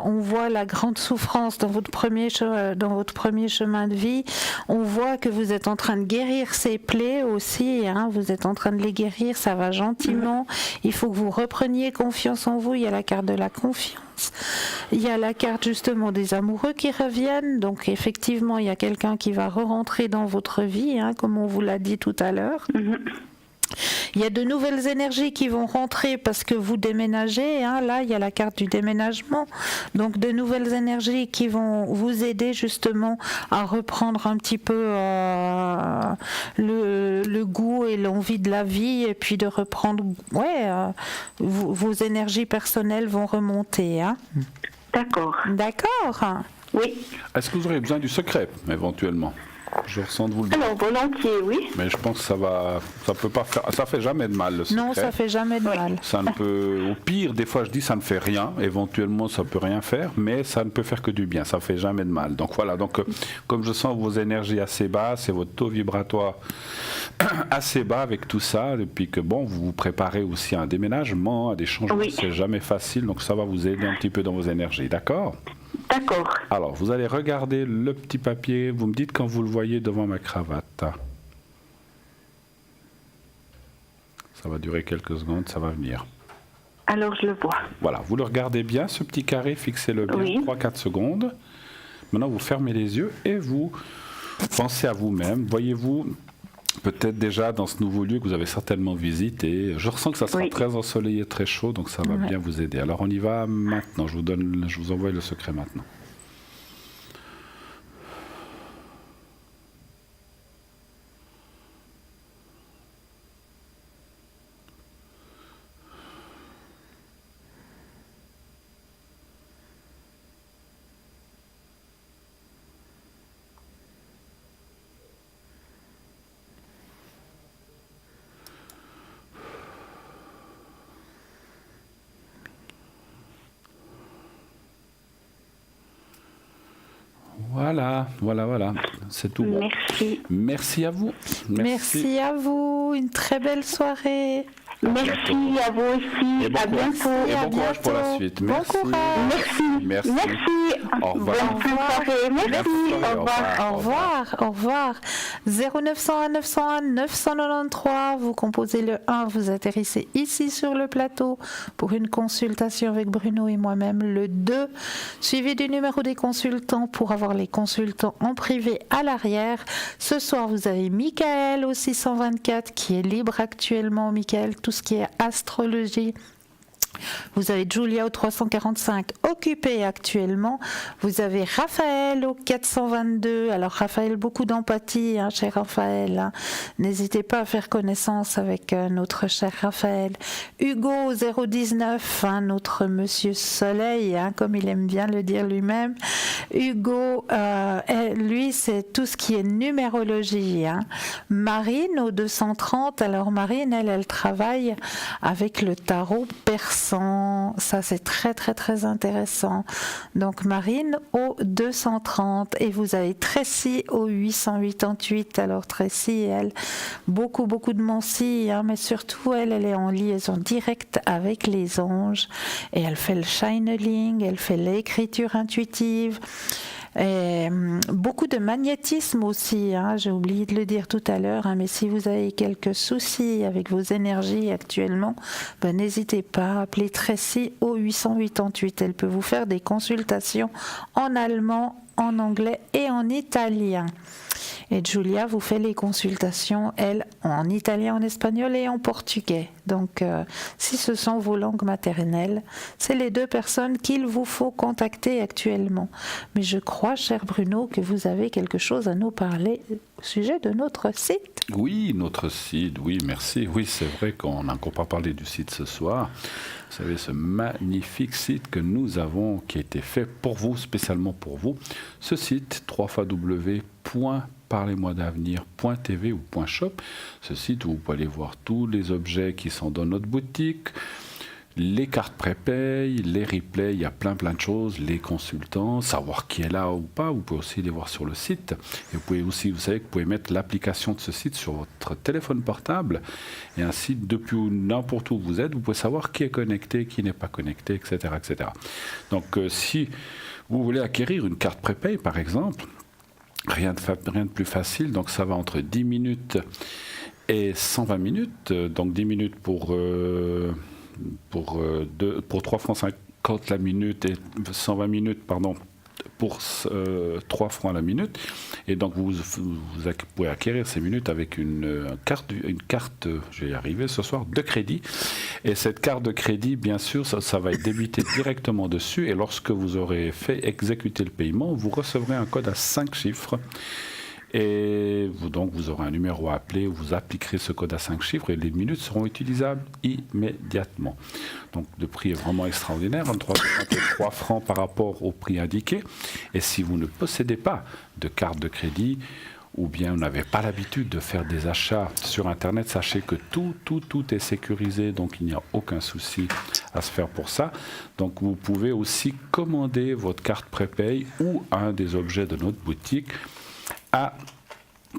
On voit la grande souffrance dans votre premier chemin de vie. On voit que vous êtes en train de guérir ces plaies aussi, hein. Vous êtes en train de les guérir, ça va gentiment. Il faut que vous repreniez confiance en vous. Il y a la carte de la confiance. Il y a la carte justement des amoureux qui reviennent. Donc effectivement, il y a quelqu'un qui va re-rentrer dans votre vie, hein, comme on vous l'a dit tout à l'heure. Il y a de nouvelles énergies qui vont rentrer parce que vous déménagez, hein. Là, il y a la carte du déménagement. Donc, de nouvelles énergies qui vont vous aider justement à reprendre un petit peu le goût et l'envie de la vie et puis de reprendre... vos énergies personnelles vont remonter, hein. D'accord. D'accord. Oui. Est-ce que vous aurez besoin du secret, éventuellement? Je ressens de vous le dire. Alors, volontiers, oui. Mais je pense que ça peut pas faire, ça fait jamais de mal le secret. Non, ça fait jamais de mal. Ça ne peut, au pire, des fois je dis ça ne fait rien, éventuellement ça peut rien faire, mais ça ne peut faire que du bien, ça fait jamais de mal. Donc voilà, comme je sens vos énergies assez basses et votre taux vibratoire assez bas avec tout ça, depuis que vous vous préparez aussi à un déménagement, à des changements, c'est jamais facile, donc ça va vous aider un petit peu dans vos énergies, d'accord ? D'accord. Alors, vous allez regarder le petit papier, vous me dites quand vous le voyez devant ma cravate. Ça va durer quelques secondes, ça va venir. Alors, je le vois. Voilà, vous le regardez bien, ce petit carré, fixez-le bien, 3-4 secondes. Maintenant, vous fermez les yeux et vous pensez à vous-même. Voyez-vous peut-être déjà dans ce nouveau lieu que vous avez certainement visité. Je ressens que ça sera très ensoleillé, très chaud, donc ça va bien vous aider. Alors, on y va maintenant. Je vous envoie le secret maintenant. Voilà. C'est tout. Merci. Merci à vous. Merci à vous. Une très belle soirée. Merci à vous aussi. Et bon à bientôt. Et bon courage pour la suite. Merci. Bon courage. Merci. Au revoir. Bonne soirée. Merci. Au revoir. Au revoir. Au revoir. 0901 901 993. Vous composez le 1. Vous atterrissez ici sur le plateau pour une consultation avec Bruno et moi-même. Le 2. Suivi du numéro des consultants pour avoir les consultants en privé à l'arrière. Ce soir, vous avez Michael au 624 qui est libre actuellement. Michael, tout ce qui est astrologie. Vous avez Julia au 345 occupée actuellement. Vous avez Raphaël au 422. Alors Raphaël, beaucoup d'empathie, cher Raphaël. N'hésitez pas à faire connaissance avec notre cher Raphaël. Hugo au 019, notre Monsieur Soleil, comme il aime bien le dire lui-même. Hugo, lui, c'est tout ce qui est numérologie. Marine au 230. Alors Marine, elle travaille avec le tarot persan. Ça, c'est très, très, très intéressant. Donc, Marine au 230. Et vous avez Tracy au 888. Alors, Tracy, elle, beaucoup de Moncy, mais surtout, elle est en liaison directe avec les anges. Et elle fait le channeling, elle fait l'écriture intuitive. Et beaucoup de magnétisme aussi, j'ai oublié de le dire tout à l'heure, mais si vous avez quelques soucis avec vos énergies actuellement, n'hésitez pas à appeler Tracy au 888. Elle peut vous faire des consultations en allemand, en anglais et en italien. Et Julia vous fait les consultations, elle, en italien, en espagnol et en portugais. Donc, si ce sont vos langues maternelles, c'est les deux personnes qu'il vous faut contacter actuellement. Mais je crois, cher Bruno, que vous avez quelque chose à nous parler au sujet de notre site. Oui, notre site, oui, merci. Oui, c'est vrai qu'on n'a encore pas parlé du site ce soir. Vous savez, ce magnifique site que nous avons, qui a été fait pour vous, spécialement pour vous. Ce site, www.parlez-moi-d'avenir.tv ou .shop. Ce site où vous pouvez aller voir tous les objets qui sont dans notre boutique, les cartes prépay, les replays, il y a plein de choses, les consultants, savoir qui est là ou pas, vous pouvez aussi les voir sur le site. Et vous pouvez aussi, vous savez que vous pouvez mettre l'application de ce site sur votre téléphone portable et ainsi, depuis n'importe où vous êtes, vous pouvez savoir qui est connecté, qui n'est pas connecté, etc. etc. Donc si vous voulez acquérir une carte prépay par exemple, rien de plus facile, donc ça va entre 10 minutes et 120 minutes, donc 10 minutes pour 3 francs 50 la minute et 120 minutes, pardon, pour 3 francs la minute. Et donc vous pouvez acquérir ces minutes avec une carte, je vais y arriver ce soir, de crédit. Et cette carte de crédit, bien sûr, ça va être débité directement dessus. Et lorsque vous aurez fait exécuter le paiement, vous recevrez un code à 5 chiffres. Et vous aurez un numéro à appeler, vous appliquerez ce code à 5 chiffres et les minutes seront utilisables immédiatement. Donc le prix est vraiment extraordinaire, 23 francs par rapport au prix indiqué. Et si vous ne possédez pas de carte de crédit ou bien vous n'avez pas l'habitude de faire des achats sur Internet, sachez que tout est sécurisé, donc il n'y a aucun souci à se faire pour ça. Donc vous pouvez aussi commander votre carte prépay ou un des objets de notre boutique à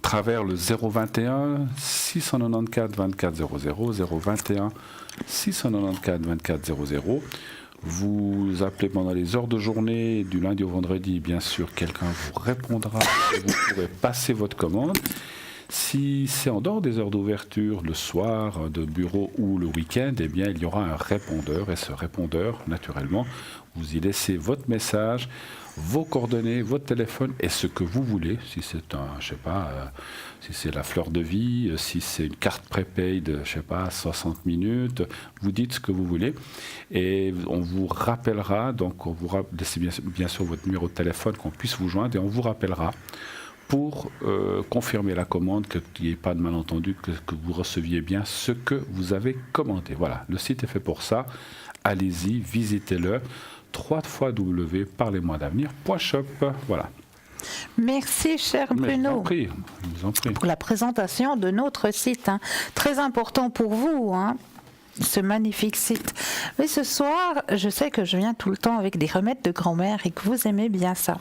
travers le 021 694 24 00, 021 694 24 00. Vous appelez pendant les heures de journée, du lundi au vendredi, bien sûr, quelqu'un vous répondra et vous pourrez passer votre commande. Si c'est en dehors des heures d'ouverture, le soir, de bureau ou le week-end, eh bien, il y aura un répondeur. Et ce répondeur, naturellement, vous y laissez votre message, vos coordonnées, votre téléphone et ce que vous voulez. Si c'est si c'est la fleur de vie, si c'est une carte prépay de, 60 minutes, vous dites ce que vous voulez. Et on vous rappellera, donc on vous laissez bien sûr votre numéro de téléphone, qu'on puisse vous joindre et on vous rappellera pour confirmer la commande, qu'il n'y ait pas de malentendu, que vous receviez bien ce que vous avez commandé. Voilà, le site est fait pour ça. Allez-y, visitez-le. www.parlez-moi-d'avenir.shop. Voilà. Merci, cher Bruno, je vous en prie. pour la présentation de notre site. Très important pour vous, ce magnifique site. Mais ce soir, je sais que je viens tout le temps avec des remèdes de grand-mère et que vous aimez bien ça.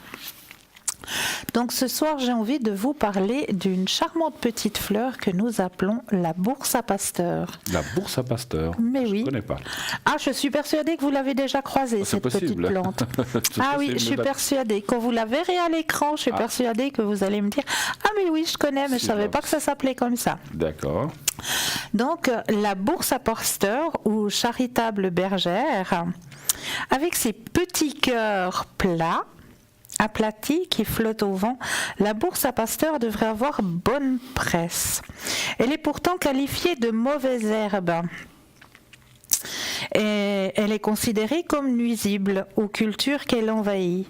Donc ce soir, j'ai envie de vous parler d'une charmante petite fleur que nous appelons la bourse à Pasteur. La bourse à Pasteur. Mais oui. Je ne connais pas. Ah, je suis persuadée que vous l'avez déjà croisée, cette petite plante. Oui, je suis persuadée. Quand vous la verrez à l'écran, je suis persuadée que vous allez me dire « Ah mais oui, je connais, mais je ne savais pas que ça s'appelait comme ça. » D'accord. Donc, la bourse à Pasteur ou charitable bergère, avec ses petits cœurs plats, aplatie qui flotte au vent, la bourse à Pasteur devrait avoir bonne presse. Elle est pourtant qualifiée de mauvaise herbe. Et elle est considérée comme nuisible aux cultures qu'elle envahit.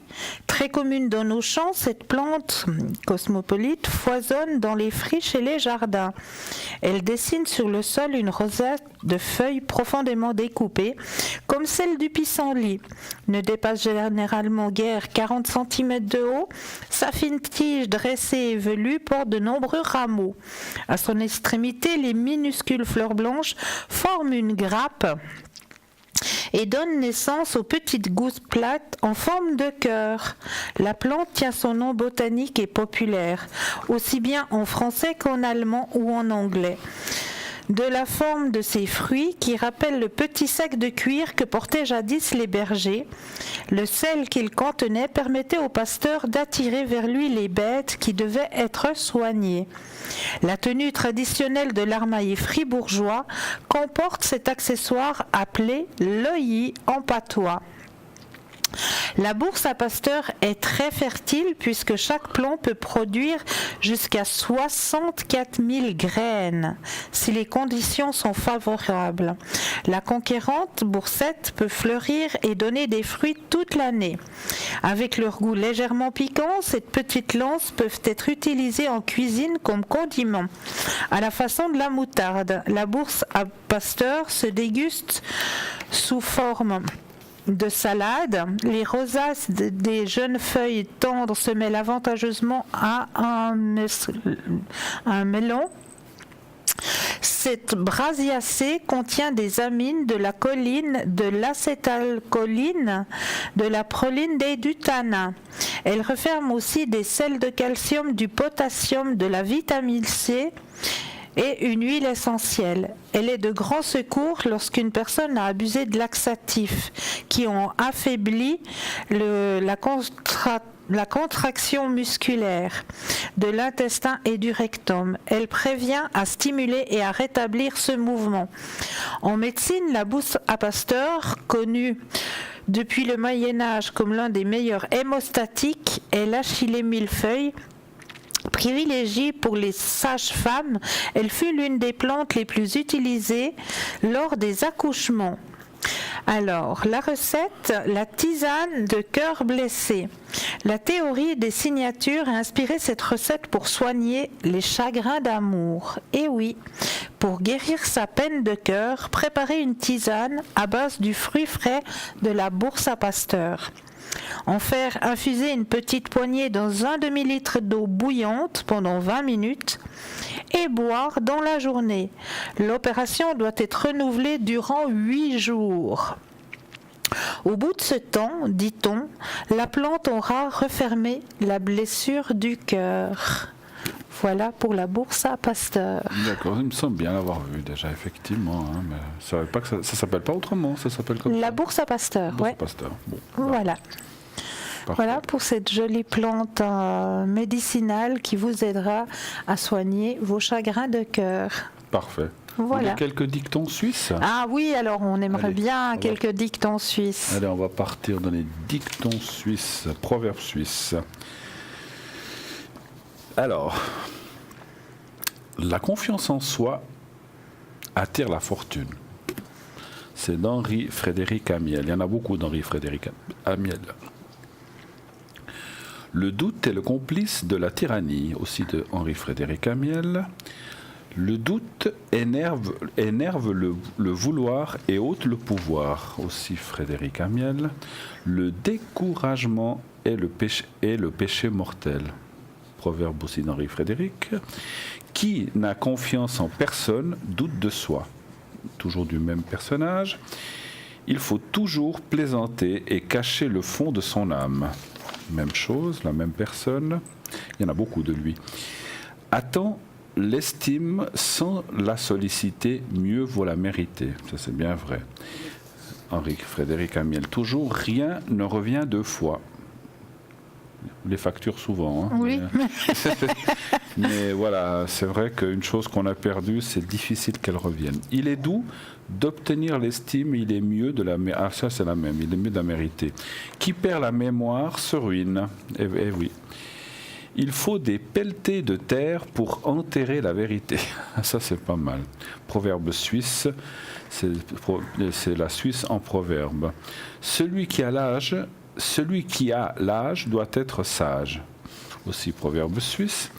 Très commune dans nos champs, cette plante cosmopolite foisonne dans les friches et les jardins. Elle dessine sur le sol une rosette de feuilles profondément découpées, comme celle du pissenlit. Ne dépasse généralement guère 40 cm de haut. Sa fine tige dressée et velue porte de nombreux rameaux. À son extrémité, les minuscules fleurs blanches forment une grappe et donne naissance aux petites gousses plates en forme de cœur. La plante tient son nom botanique et populaire, aussi bien en français qu'en allemand ou en anglais. De la forme de ses fruits qui rappellent le petit sac de cuir que portaient jadis les bergers. Le sel qu'il contenait permettait au pasteur d'attirer vers lui les bêtes qui devaient être soignées. La tenue traditionnelle de l'armaillé fribourgeois comporte cet accessoire appelé l'œilly en patois. La bourse à Pasteur est très fertile puisque chaque plomb peut produire jusqu'à 64 000 graines si les conditions sont favorables. La conquérante boursette peut fleurir et donner des fruits toute l'année. Avec leur goût légèrement piquant, ces petites lances peuvent être utilisées en cuisine comme condiment. À la façon de la moutarde, la bourse à Pasteur se déguste sous forme de salade. Les rosaces des jeunes feuilles tendres se mêlent avantageusement à un melon. Cette brasiacée contient des amines de la choline, de l'acétylcholine, de la proline et du tanin. Elle renferme aussi des sels de calcium, du potassium, de la vitamine C et une huile essentielle. Elle est de grand secours lorsqu'une personne a abusé de laxatifs qui ont affaibli la contraction musculaire de l'intestin et du rectum. Elle prévient à stimuler et à rétablir ce mouvement. En médecine, la bourse à Pasteur, connue depuis le Moyen-Âge comme l'un des meilleurs hémostatiques, est l'achillée millefeuille. Privilégiée pour les sages-femmes, elle fut l'une des plantes les plus utilisées lors des accouchements. Alors, la recette, la tisane de cœur blessé. La théorie des signatures a inspiré cette recette pour soigner les chagrins d'amour. Et oui, pour guérir sa peine de cœur, préparez une tisane à base du fruit frais de la bourse à Pasteur. En faire infuser une petite poignée dans un demi-litre d'eau bouillante pendant 20 minutes et boire dans la journée. L'opération doit être renouvelée durant 8 jours. Au bout de ce temps, dit-on, la plante aura refermé la blessure du cœur. Voilà pour la Bursa Pasteur. D'accord, il me semble bien l'avoir vu déjà, effectivement. Hein, mais je savais pas que ça s'appelle pas autrement, ça s'appelle comme ça. La Bursa Pasteur, oui. Pasteur. Bon, voilà. Parfait. Voilà pour cette jolie plante médicinale qui vous aidera à soigner vos chagrins de cœur. Parfait. Voilà. Quelques dictons suisses. Ah oui, alors on aimerait bien quelques dictons suisses. Allez, on va partir dans les dictons suisses, proverbes suisses. Alors, la confiance en soi attire la fortune. C'est d'Henri Frédéric Amiel. Il y en a beaucoup d'Henri Frédéric Amiel. Le doute est le complice de la tyrannie, aussi de Henri Frédéric Amiel. Le doute énerve le vouloir et ôte le pouvoir, aussi Frédéric Amiel. Le découragement est le péché mortel. Proverbe aussi d'Henri Frédéric. Qui n'a confiance en personne doute de soi. Toujours du même personnage. Il faut toujours plaisanter et cacher le fond de son âme. Même chose, la même personne. Il y en a beaucoup de lui. Attends l'estime sans la solliciter, mieux vaut la mériter. Ça, c'est bien vrai. Henri Frédéric Amiel. Toujours, rien ne revient deux fois. Les factures souvent. Hein, oui. Mais voilà, c'est vrai qu'une chose qu'on a perdue, c'est difficile qu'elle revienne. Il est doux d'obtenir l'estime, il est mieux de la mériter. Ah, ça c'est la même, il est mieux de la mériter. Qui perd la mémoire se ruine. Eh oui. Il faut des pelletés de terre pour enterrer la vérité. Ça, c'est pas mal. Proverbe suisse, c'est la Suisse en proverbe. Celui qui a l'âge doit être sage. Aussi, proverbe suisse.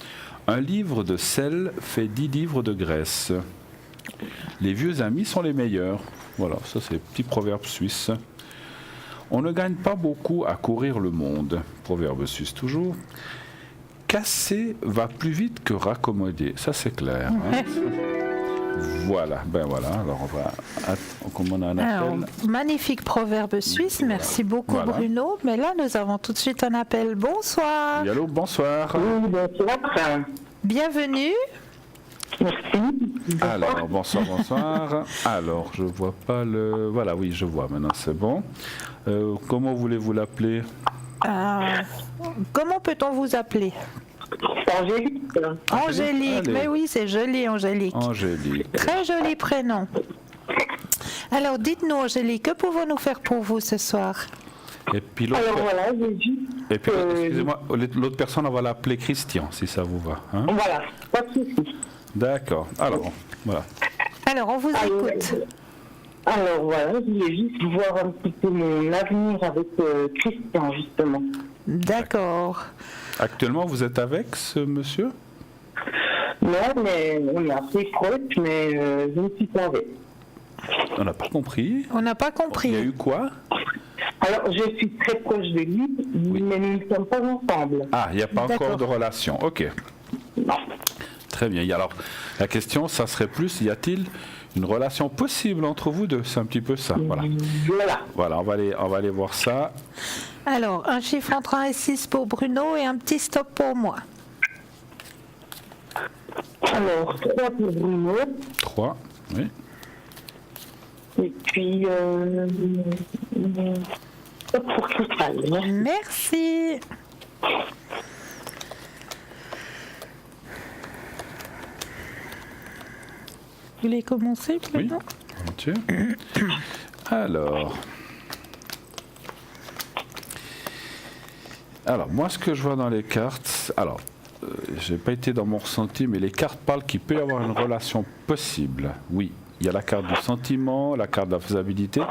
Un livre de sel fait 10 livres de graisse. Les vieux amis sont les meilleurs. Voilà, ça, c'est le petit proverbe suisse. On ne gagne pas beaucoup à courir le monde. Proverbe suisse toujours. Casser va plus vite que raccommoder. Ça, c'est clair. Hein. Voilà, ben voilà. Alors, on a un appel. Alors, magnifique proverbe suisse. Merci beaucoup, voilà. Bruno. Mais là, nous avons tout de suite un appel. Bonsoir. Oui, allô, bonsoir. Oui, bonsoir. Bienvenue. Merci. Alors, bonsoir. Alors, je vois pas le... Voilà, oui, je vois. Maintenant, c'est bon. Comment voulez-vous l'appeler? Comment peut-on vous appeler? Angélique. Angélique, mais oui, c'est joli, Angélique. Angélique. Très joli prénom. Alors, dites-nous, Angélique, que pouvons-nous faire pour vous ce soir? Et puis l'autre... Alors voilà, j'ai dit... Et puis, excusez-moi, l'autre personne, on va l'appeler Christian, si ça vous va. Hein? Voilà, pas de souci. D'accord. Alors, voilà. Alors, on vous écoute. Alors voilà, je voulais juste voir un petit peu mon avenir avec Christian, justement. D'accord. Actuellement, vous êtes avec ce monsieur? Non, mais on est assez proches, mais je ne suis pas avec. On n'a pas compris. On n'a pas compris. Il y a eu quoi? Alors, je suis très proche de lui, oui. Mais nous ne sommes pas ensemble. Ah, il n'y a pas encore de relation. Ok. Non. Très bien. Alors, la question, ça serait plus, y a-t-il une relation possible entre vous deux? C'est un petit peu ça. Voilà. Voilà, on va aller voir ça. Alors, un chiffre entre 1 et 6 pour Bruno et un petit stop pour moi. Alors, 3 pour Bruno. 3, oui. Et puis, pour Cristal. Merci. Vous voulez commencer maintenant? Oui, Alors, moi, ce que je vois dans les cartes... Alors, j'ai pas été dans mon ressenti, mais les cartes parlent qu'il peut y avoir une relation possible. Oui, il y a la carte du sentiment, la carte de la faisabilité,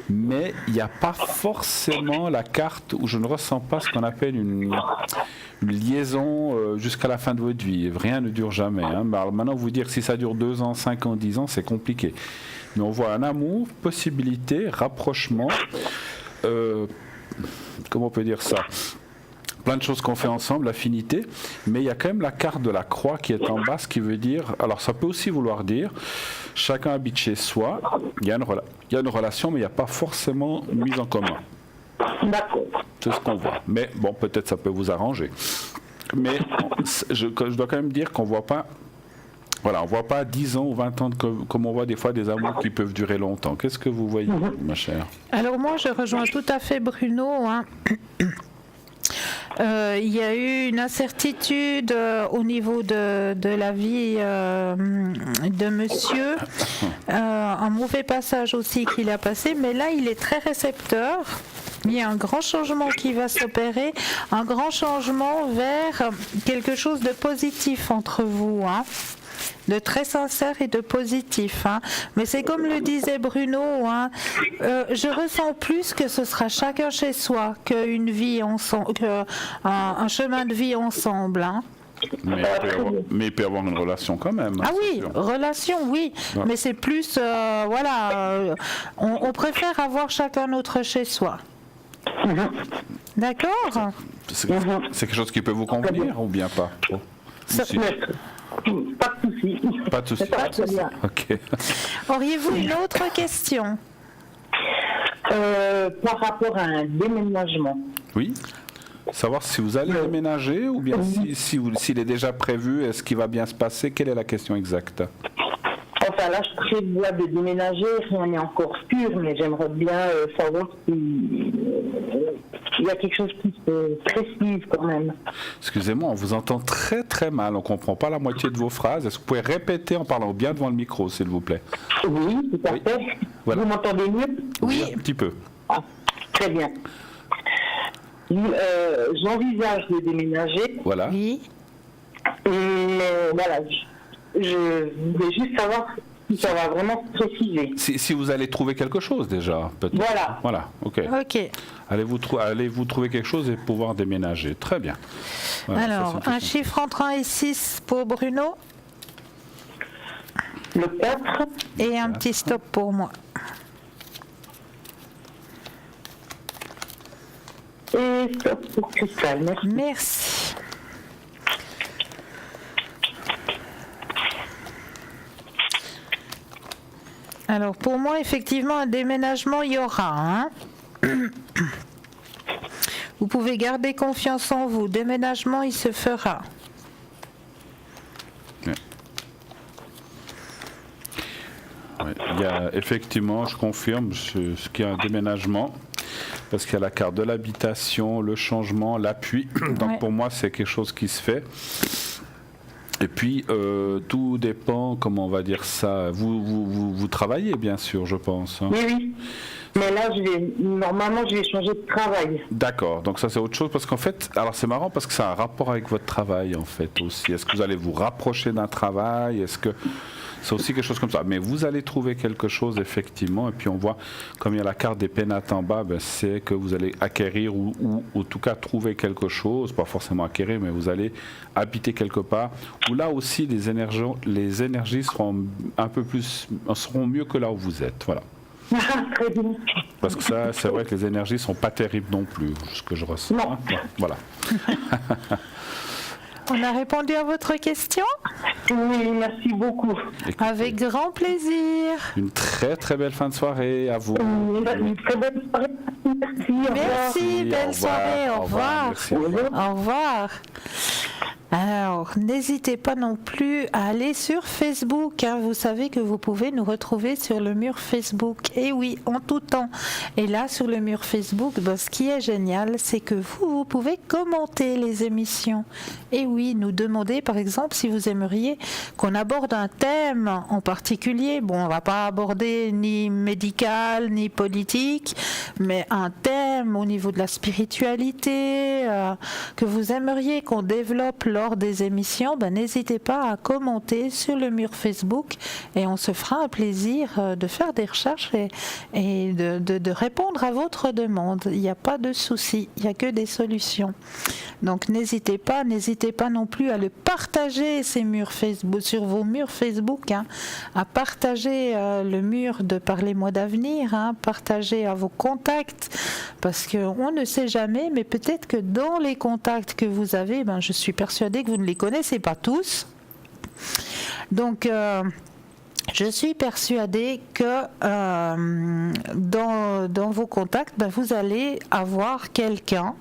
mais il n'y a pas forcément la carte où je ne ressens pas ce qu'on appelle une liaison jusqu'à la fin de votre vie. Rien ne dure jamais. Hein. Alors maintenant, vous dire que si ça dure 2 ans, 5 ans, 10 ans, c'est compliqué. Mais on voit un amour, possibilité, rapprochement. comment on peut dire ça, plein de choses qu'on fait ensemble, l'affinité, mais il y a quand même la carte de la croix qui est en bas, ce qui veut dire, alors ça peut aussi vouloir dire, chacun habite chez soi, il y a une relation, mais il n'y a pas forcément une mise en commun. D'accord. C'est ce qu'on voit. Mais bon, peut-être ça peut vous arranger. Mais je dois quand même dire qu'on ne voit pas, voilà, on voit pas 10 ans ou 20 ans comme on voit des fois des amours qui peuvent durer longtemps. Qu'est-ce que vous voyez, ma chère? Alors moi, je rejoins tout à fait Bruno, hein. Il y a eu une incertitude au niveau de la vie de monsieur, un mauvais passage aussi qu'il a passé, mais là il est très récepteur. Il y a un grand changement qui va s'opérer, un grand changement vers quelque chose de positif entre vous, hein. De très sincère et de positif, hein. Mais c'est comme le disait Bruno, hein, je ressens plus que ce sera chacun chez soi qu'une vie ensemble, un chemin de vie ensemble, hein. Mais il peut y avoir une relation quand même. Ah oui, relation, oui. Ouais. Mais c'est plus, on préfère avoir chacun notre chez soi. D'accord. C'est quelque chose qui peut vous convenir ou bien pas? Pas de souci. Pas de souci. Ok. Auriez-vous une autre question? Par rapport à un déménagement. Oui. Savoir si vous allez déménager ou bien s'il est déjà prévu, est-ce qu'il va bien se passer? Quelle est la question exacte? Enfin là, je prévois de déménager, rien n'est encore sûr, mais j'aimerais bien savoir s'il y a quelque chose qui se précise quand même. Excusez-moi, on vous entend très très mal, on ne comprend pas la moitié de vos phrases. Est-ce que vous pouvez répéter en parlant bien devant le micro, s'il vous plaît? Oui, tout à fait. Voilà. Vous m'entendez mieux? Oui, un petit peu. Ah, très bien. J'envisage de déménager. Voilà. Oui. Voilà, je voulais juste savoir si ça va vraiment se préciser. Si vous allez trouver quelque chose déjà, peut-être. Voilà. Voilà, ok. Allez-vous trouver quelque chose et pouvoir déménager. Très bien. Voilà, alors, un chiffre entre 1 et 6 pour Bruno. Le 4. Et un petit stop pour moi. Et stop pour Cristal, merci. Merci. Alors pour moi, effectivement, un déménagement, il y aura. Hein. Vous pouvez garder confiance en vous. Déménagement, il se fera. Oui, il y a, effectivement, je confirme ce qu'il y a un déménagement. Parce qu'il y a la carte de l'habitation, le changement, l'appui. Donc pour moi, c'est quelque chose qui se fait. Et puis, tout dépend, comment on va dire ça. Vous travaillez, bien sûr, je pense. Hein. Oui. Mais là, normalement, je vais changer de travail. D'accord, donc ça c'est autre chose. Parce qu'en fait, alors c'est marrant parce que ça a un rapport avec votre travail, en fait, aussi. Est-ce que vous allez vous rapprocher d'un travail? Est-ce que... C'est aussi quelque chose comme ça. Mais vous allez trouver quelque chose, effectivement. Et puis on voit, comme il y a la carte des pénates en bas, c'est que vous allez acquérir ou en tout cas trouver quelque chose. Pas forcément acquérir, mais vous allez habiter quelque part. Où là aussi, les énergies seront un peu plus, seront mieux que là où vous êtes. Voilà. Très bien. Parce que ça, c'est vrai que les énergies ne sont pas terribles non plus, ce que je ressens. Non. Voilà. On a répondu à votre question? Oui, merci beaucoup. Écoutez, avec grand plaisir. Une très très belle fin de soirée à vous. Une très belle soirée. Merci, belle soirée. Au revoir. Au revoir. Alors, n'hésitez pas non plus à aller sur Facebook. Hein. Vous savez que vous pouvez nous retrouver sur le mur Facebook. Et oui, en tout temps. Et là, sur le mur Facebook, ce qui est génial, c'est que vous pouvez commenter les émissions. Et oui, nous demander, par exemple, si vous aimeriez qu'on aborde un thème en particulier. Bon, on ne va pas aborder ni médical, ni politique, mais un thème au niveau de la spiritualité que vous aimeriez qu'on développe lors lors des émissions, n'hésitez pas à commenter sur le mur Facebook et on se fera un plaisir de faire des recherches et de répondre à votre demande. Il n'y a pas de souci, il n'y a que des solutions. Donc n'hésitez pas non plus à le partager ces murs Facebook, sur vos murs Facebook, à partager le mur de Parlez-moi d'avenir, partager à vos contacts, parce qu'on ne sait jamais, mais peut-être que dans les contacts que vous avez, je suis persuadée que vous ne les connaissez pas tous. Donc je suis persuadée que dans vos contacts, vous allez avoir quelqu'un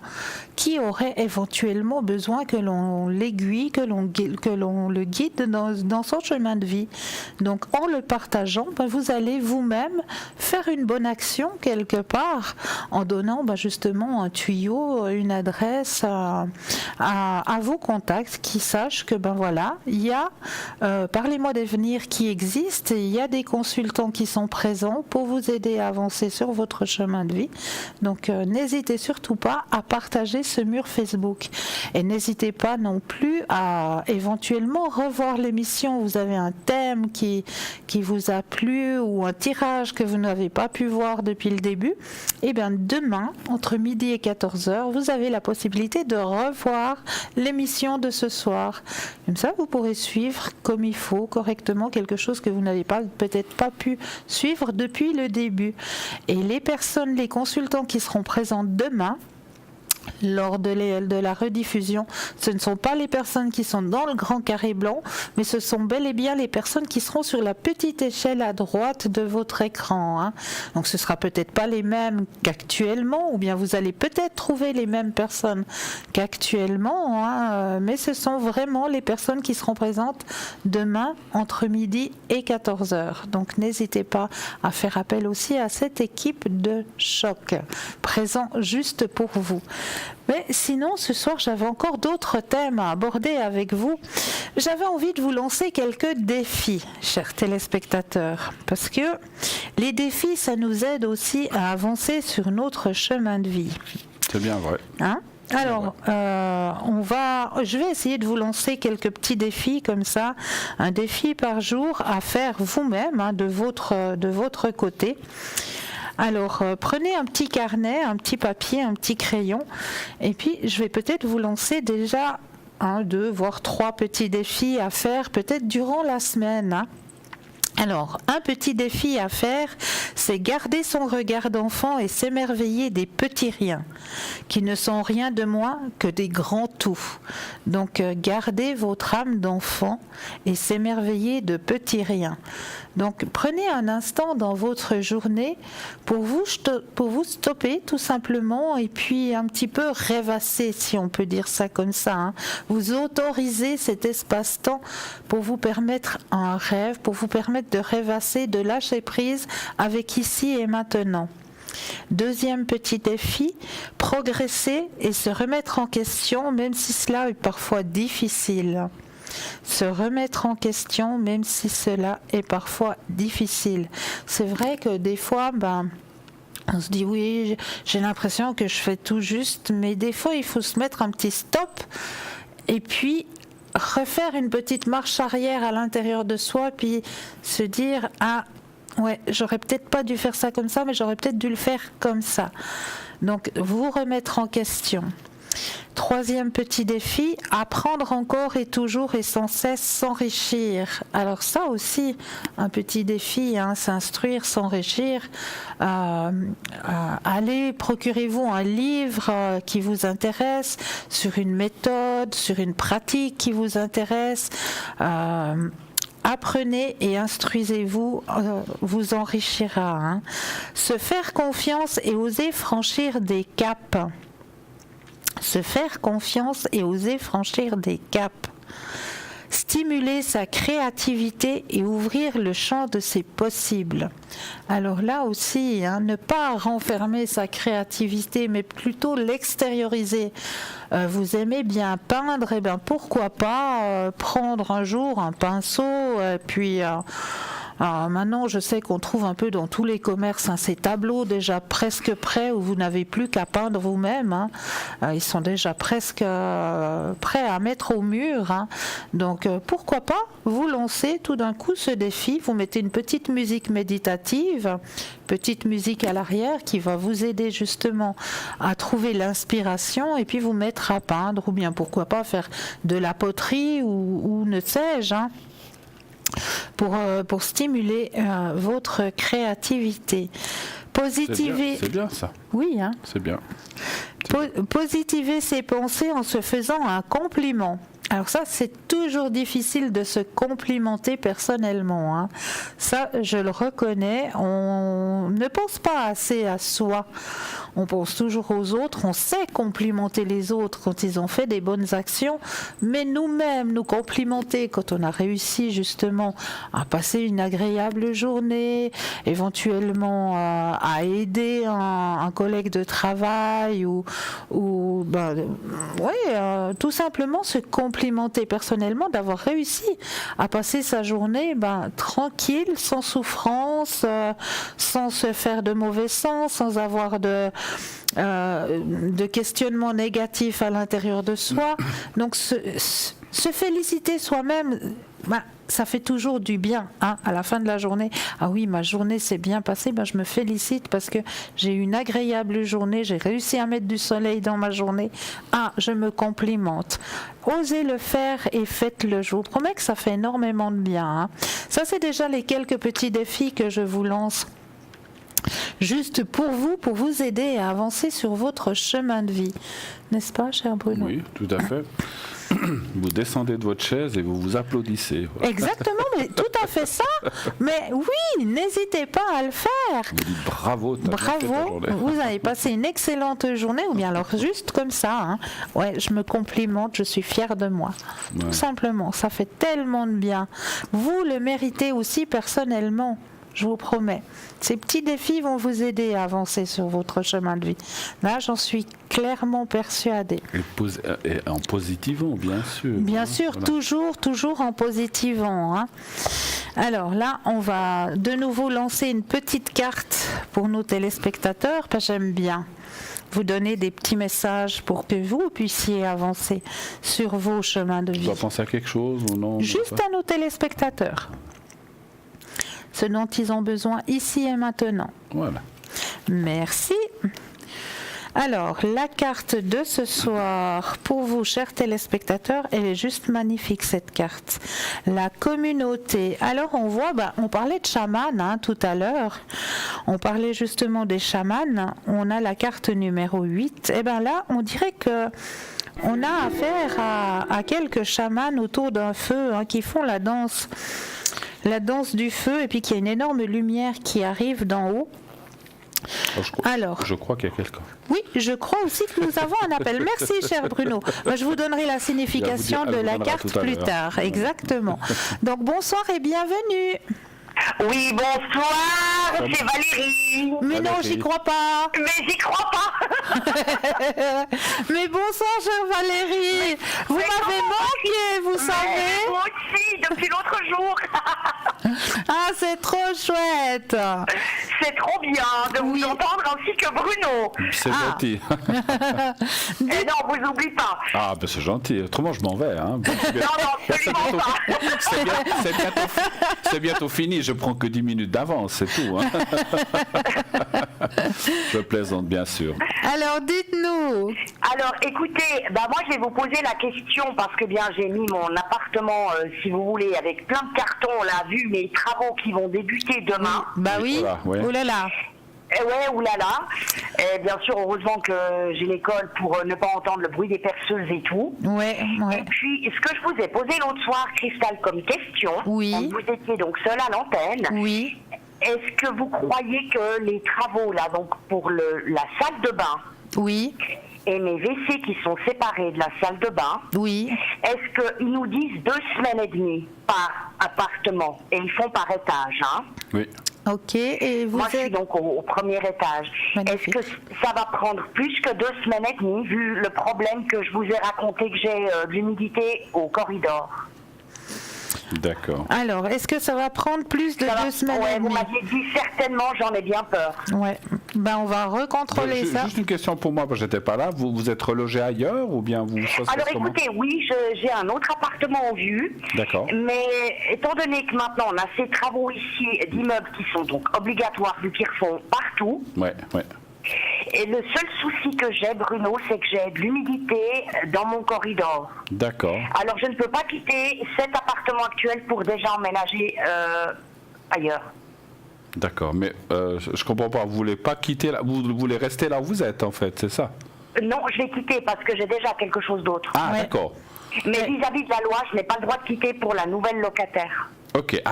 qui aurait éventuellement besoin que l'on l'aiguille, que l'on le guide dans son chemin de vie. Donc en le partageant, vous allez vous-même faire une bonne action quelque part en donnant justement un tuyau, une adresse à vos contacts qui sachent que voilà, il y a Parlez-moi d'avenir qui existe et il y a des consultants qui sont présents pour vous aider à avancer sur votre chemin de vie. Donc n'hésitez surtout pas à partager ce mur Facebook. Et n'hésitez pas non plus à éventuellement revoir l'émission. Vous avez un thème qui vous a plu ou un tirage que vous n'avez pas pu voir depuis le début. Et bien demain, entre midi et 14h, vous avez la possibilité de revoir l'émission de ce soir. Comme ça, vous pourrez suivre comme il faut, correctement, quelque chose que vous n'avez peut-être pas pu suivre depuis le début. Et les consultants qui seront présents demain, lors de la rediffusion, ce ne sont pas les personnes qui sont dans le grand carré blanc, mais ce sont bel et bien les personnes qui seront sur la petite échelle à droite de votre écran. Donc ce ne sera peut-être pas les mêmes qu'actuellement, ou bien vous allez peut-être trouver les mêmes personnes qu'actuellement, mais ce sont vraiment les personnes qui seront présentes demain entre midi et 14h. Donc n'hésitez pas à faire appel aussi à cette équipe de choc, présent juste pour vous. Mais sinon, ce soir, j'avais encore d'autres thèmes à aborder avec vous. J'avais envie de vous lancer quelques défis, chers téléspectateurs, parce que les défis, ça nous aide aussi à avancer sur notre chemin de vie. C'est bien vrai. Alors, je vais essayer de vous lancer quelques petits défis comme ça, un défi par jour à faire vous-même, de votre côté. Alors, prenez un petit carnet, un petit papier, un petit crayon, et puis je vais peut-être vous lancer déjà 1, 2, voire 3 petits défis à faire peut-être durant la semaine. Alors, un petit défi à faire, c'est garder son regard d'enfant et s'émerveiller des petits riens, qui ne sont rien de moins que des grands tout. Donc, gardez votre âme d'enfant et s'émerveiller de petits riens. Donc, prenez un instant dans votre journée pour vous stopper tout simplement et puis un petit peu rêvasser, si on peut dire ça comme ça. Vous autorisez cet espace-temps pour vous permettre un rêve, pour vous permettre de rêvasser, de lâcher prise avec ici et maintenant. Deuxième petit défi, progresser et se remettre en question, même si cela est parfois difficile. Se remettre en question, même si cela est parfois difficile. C'est vrai que des fois, on se dit oui, j'ai l'impression que je fais tout juste, mais des fois il faut se mettre un petit stop et puis refaire une petite marche arrière à l'intérieur de soi, puis se dire j'aurais peut-être pas dû faire ça comme ça, mais j'aurais peut-être dû le faire comme ça. Donc vous remettre en question. Troisième petit défi, apprendre encore et toujours et sans cesse s'enrichir. Alors ça aussi, un petit défi, s'instruire, s'enrichir. Allez, procurez-vous un livre qui vous intéresse, sur une méthode, sur une pratique qui vous intéresse. Apprenez et instruisez-vous, vous enrichira. Se faire confiance et oser franchir des caps. Se faire confiance et oser franchir des caps. Stimuler sa créativité et ouvrir le champ de ses possibles. Alors là aussi, ne pas renfermer sa créativité, mais plutôt l'extérioriser. Vous aimez bien peindre, et pourquoi pas prendre un jour un pinceau, puis Alors maintenant, je sais qu'on trouve un peu dans tous les commerces ces tableaux déjà presque prêts où vous n'avez plus qu'à peindre vous-même. Hein. Ils sont déjà presque prêts à mettre au mur. Hein. Donc pourquoi pas vous lancer tout d'un coup ce défi. Vous mettez une petite musique méditative, petite musique à l'arrière qui va vous aider justement à trouver l'inspiration et puis vous mettre à peindre ou bien pourquoi pas faire de la poterie ou ne sais-je. Hein. Pour stimuler votre créativité. Positiver. C'est bien ça. Oui, hein. C'est bien. Positiver ses pensées en se faisant un compliment. Alors ça, c'est toujours difficile de se complimenter personnellement. Hein. Ça, je le reconnais. On ne pense pas assez à soi. On pense toujours aux autres. On sait complimenter les autres quand ils ont fait des bonnes actions. Mais nous-mêmes, nous complimenter quand on a réussi justement à passer une agréable journée, éventuellement à aider un collègue de travail ou tout simplement se complimenter personnellement d'avoir réussi à passer sa journée tranquille, sans souffrance, sans se faire de mauvais sens, sans avoir de questionnements négatifs à l'intérieur de soi. Donc se féliciter soi-même, ça fait toujours du bien hein, à la fin de la journée. Ah oui, ma journée s'est bien passée, je me félicite parce que j'ai eu une agréable journée, j'ai réussi à mettre du soleil dans ma journée. Ah, je me complimente. Osez le faire et faites-le. Je vous promets que ça fait énormément de bien. Hein. Ça, c'est déjà les quelques petits défis que je vous lance. Juste pour vous aider à avancer sur votre chemin de vie. N'est-ce pas, cher Bruno ? Oui, tout à fait. Vous descendez de votre chaise et vous vous applaudissez. Exactement, mais tout à fait ça. Mais oui, n'hésitez pas à le faire. Vous dites bravo. Bravo, vous avez passé une excellente journée, ou bien alors juste comme ça. Hein. Ouais, je me complimente, je suis fière de moi. Ouais. Tout simplement, ça fait tellement de bien. Vous le méritez aussi personnellement. Je vous promets. Ces petits défis vont vous aider à avancer sur votre chemin de vie. Là, j'en suis clairement persuadée. Et en positivant, bien sûr. Bien sûr, voilà. toujours en positivant. Hein. Alors là, on va de nouveau lancer une petite carte pour nos téléspectateurs, parce que j'aime bien vous donner des petits messages pour que vous puissiez avancer sur vos chemins de vie. Tu dois penser à quelque chose ou non ? Juste à nos téléspectateurs. Ce dont ils ont besoin ici et maintenant. Voilà. Merci. Alors, la carte de ce soir, pour vous, chers téléspectateurs, elle est juste magnifique, cette carte. La communauté. Alors, on voit, on parlait de chaman tout à l'heure. On parlait justement des chamans. On a la carte numéro 8. Et bien là, on dirait que on a affaire à quelques chamans autour d'un feu qui font la danse du feu, et puis qu'il y a une énorme lumière qui arrive d'en haut. Je crois qu'il y a quelqu'un. Oui, je crois aussi que nous avons un appel. Merci, cher Bruno. Je vous donnerai la signification de la carte plus tard. Exactement. Donc, bonsoir et bienvenue. Oui, bonsoir, c'est Valérie. Mais non, j'y crois pas. Mais j'y crois pas. Mais bonsoir, chère Valérie. Vous m'avez manqué, vous savez. Moi aussi, depuis l'autre jour. Ah, c'est trop chouette. C'est trop bien de vous entendre ainsi que Bruno. C'est gentil. Et non, vous n'oubliez pas. Ah, c'est gentil. Autrement, je m'en vais. Hein. Non, absolument pas. C'est bientôt fini. Je prends que 10 minutes d'avance, c'est tout. Hein. Je plaisante, bien sûr. Alors, dites-nous. Alors, écoutez, moi, je vais vous poser la question parce que bien, j'ai mis mon appartement, si vous voulez, avec plein de cartons, là, vu mes travaux qui vont débuter demain. Oui. Voilà, ouais. Oh là là. Ouais, oulala. Et bien sûr, heureusement que j'ai l'école pour ne pas entendre le bruit des perceuses et tout. Ouais. Et puis, ce que je vous ai posé l'autre soir, Cristal, comme question, vous étiez donc seule à l'antenne. Oui. Est-ce que vous croyez que les travaux, là, donc pour la salle de bain, oui, et mes WC qui sont séparés de la salle de bain, oui, est-ce qu'ils nous disent 2 semaines et demie par appartement, et ils font par étage, hein? Oui. Ok, et vous Moi, je suis donc au premier étage. Magnifique. Est-ce que ça va prendre plus que 2 semaines et demie, vu le problème que je vous ai raconté que j'ai de l'humidité au corridor? D'accord. Alors, est-ce que ça va prendre plus de 2 semaines et Vous demie? m'aviez dit certainement, j'en ai bien peur. Ouais. Ben, on va recontrôler ça. Juste une question pour moi, parce que j'étais pas là. Vous êtes relogé ailleurs ou bien vous... Ça se Alors passe comment? écoutez, oui, j'ai un autre appartement en vue. D'accord. Mais étant donné que maintenant on a ces travaux ici d'immeubles qui sont donc obligatoires vu qu'ils refont partout. Ouais. Et le seul souci que j'ai, Bruno, c'est que j'ai de l'humidité dans mon corridor. D'accord. Alors je ne peux pas quitter cet appartement actuel pour déjà emménager ailleurs. D'accord, mais je comprends pas. Vous voulez pas quitter là, vous voulez rester là où vous êtes en fait, c'est ça? Non, je vais quitter parce que j'ai déjà quelque chose d'autre. Ah, Ouais. d'accord. Mais vis-à-vis de la loi, je n'ai pas le droit de quitter pour la nouvelle locataire. Ok,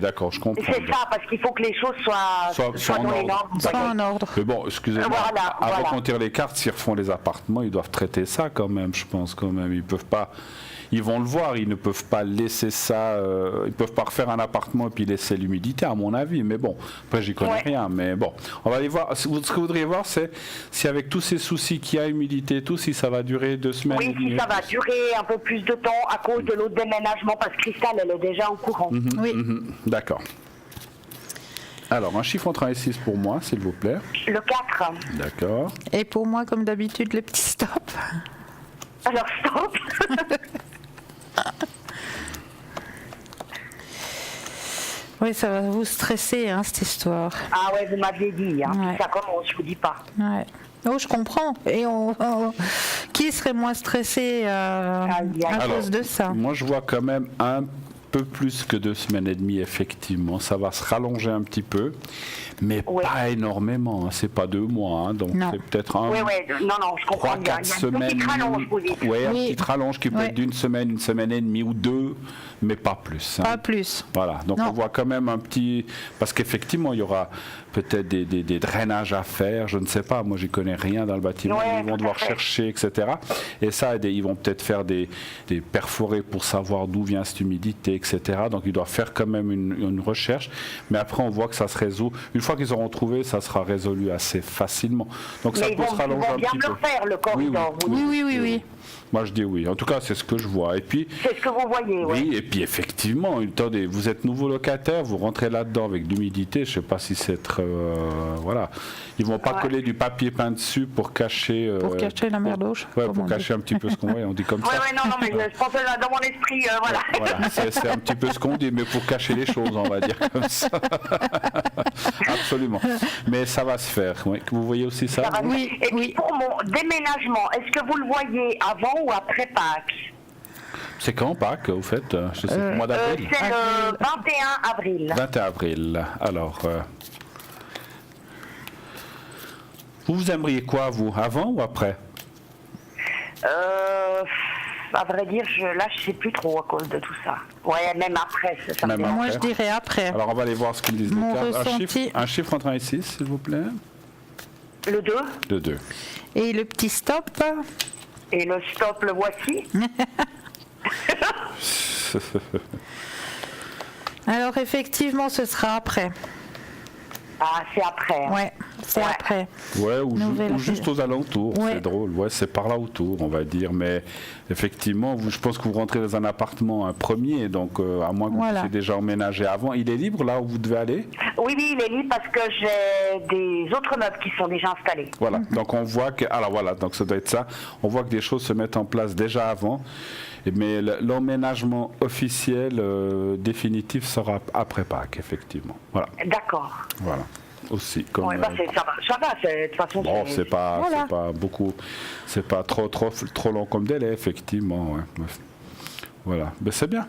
d'accord, je comprends. C'est ça, parce qu'il faut que les choses soient en dans les ordre. normes. Soit en ordre. Mais bon, excusez-moi, Voilà, avant voilà. qu'on tire les cartes, s'ils refont les appartements, ils doivent traiter ça quand même, je pense quand même. Ils peuvent pas, ils vont le voir, ils ne peuvent pas laisser ça, ils peuvent pas refaire un appartement et puis laisser l'humidité, à mon avis. Mais bon, après j'y connais rien, mais bon, on va aller voir. Ce que vous voudriez voir, c'est si avec tous ces soucis qu'il y a, humidité et tout, si ça va durer 2 semaines. Oui, si ça va durer un peu plus de temps à cause de l'autre déménagement, parce que Christelle, elle est déjà au courant. Oui. D'accord. Alors, un chiffre entre 1 et 6 pour moi, s'il vous plaît. Le 4. D'accord. Et pour moi, comme d'habitude, le petit stop. Alors, stop. Oui, ça va vous stresser, hein, cette histoire. Ah ouais, vous m'aviez dit, hein. Ouais. Ça commence, je vous dis pas. Ouais. Oh, je comprends. Et qui serait moins stressé à cause de ça? Moi, je vois quand même un peu plus que 2 semaines et demie, effectivement. Ça va se rallonger un petit peu, mais pas énormément. Hein. C'est pas 2 mois, hein. Donc c'est peut-être un. Oui, non, je comprends 3-4 bien. Il y a semaines. une petite rallonge, vous dites. Oui, un petit rallonge qui peut être d'une semaine, 1 semaine et demie ou 2, mais pas plus. Hein. Pas plus. Voilà, donc on voit quand même un petit... Parce qu'effectivement, il y aura peut-être des drainages à faire, je ne sais pas, moi j'y connais rien dans le bâtiment, ils vont devoir chercher, etc. Et ça, ils vont peut-être faire des perforés pour savoir d'où vient cette humidité, etc. Donc ils doivent faire quand même une recherche, mais après on voit que ça se résout. Une fois qu'ils auront trouvé, ça sera résolu assez facilement. Donc ça peut se rallonger un petit peu. Ils vont bien le faire, le corridor. Oui. Moi je dis oui, en tout cas c'est ce que je vois. Et puis, c'est ce que vous voyez, oui. Et puis effectivement, attendez, vous êtes nouveau locataire, vous rentrez là-dedans avec de l'humidité, je ne sais pas si c'est voilà. Ils ne vont pas coller du papier peint dessus pour cacher... pour cacher la merdoche. Pour cacher un petit peu ce qu'on voit, on dit comme ça. Oui, non, mais je pensais dans mon esprit, voilà. Voilà, c'est un petit peu ce qu'on dit, mais pour cacher les choses, on va dire comme ça. Absolument. Mais ça va se faire. Oui. Vous voyez aussi ça, Oui. Et puis pour mon déménagement, est-ce que vous le voyez avant ou après Pâques? C'est quand Pâques, au fait? Je sais, le mois d'avril. C'est le 21 avril. 21 avril. Alors, vous aimeriez quoi, vous? Avant ou après? À vrai dire, là, je sais plus trop à cause de tout ça. Ouais, même après. Ça même après. Moi, je dirais après. Alors, on va aller voir ce qu'ils disent. Mon ressenti... un chiffre entre 1 et 6, s'il vous plaît. Le 2. Le 2. Et le petit stop? Et le stop, le voici. Alors, effectivement, ce sera après. Ah, c'est après. Hein. Ouais, c'est après. Ouais, ou juste aux alentours, ouais. C'est drôle. Ouais, c'est par là autour, on va dire. Mais effectivement, je pense que vous rentrez dans un appartement, un premier, donc à moins que vous puissiez déjà emménager avant. Il est libre là où vous devez aller? Oui, il est libre parce que j'ai des autres meubles qui sont déjà installés. Voilà, donc on voit que... Alors voilà, donc ça doit être ça. On voit que des choses se mettent en place déjà avant. Mais l'emménagement officiel définitif sera après Pâques, effectivement. Voilà. D'accord. Voilà. Aussi. Comme, ça va. De toute façon. Bon, c'est pas beaucoup, c'est pas trop long comme délai, effectivement. Ouais. Voilà. Ben, c'est bien.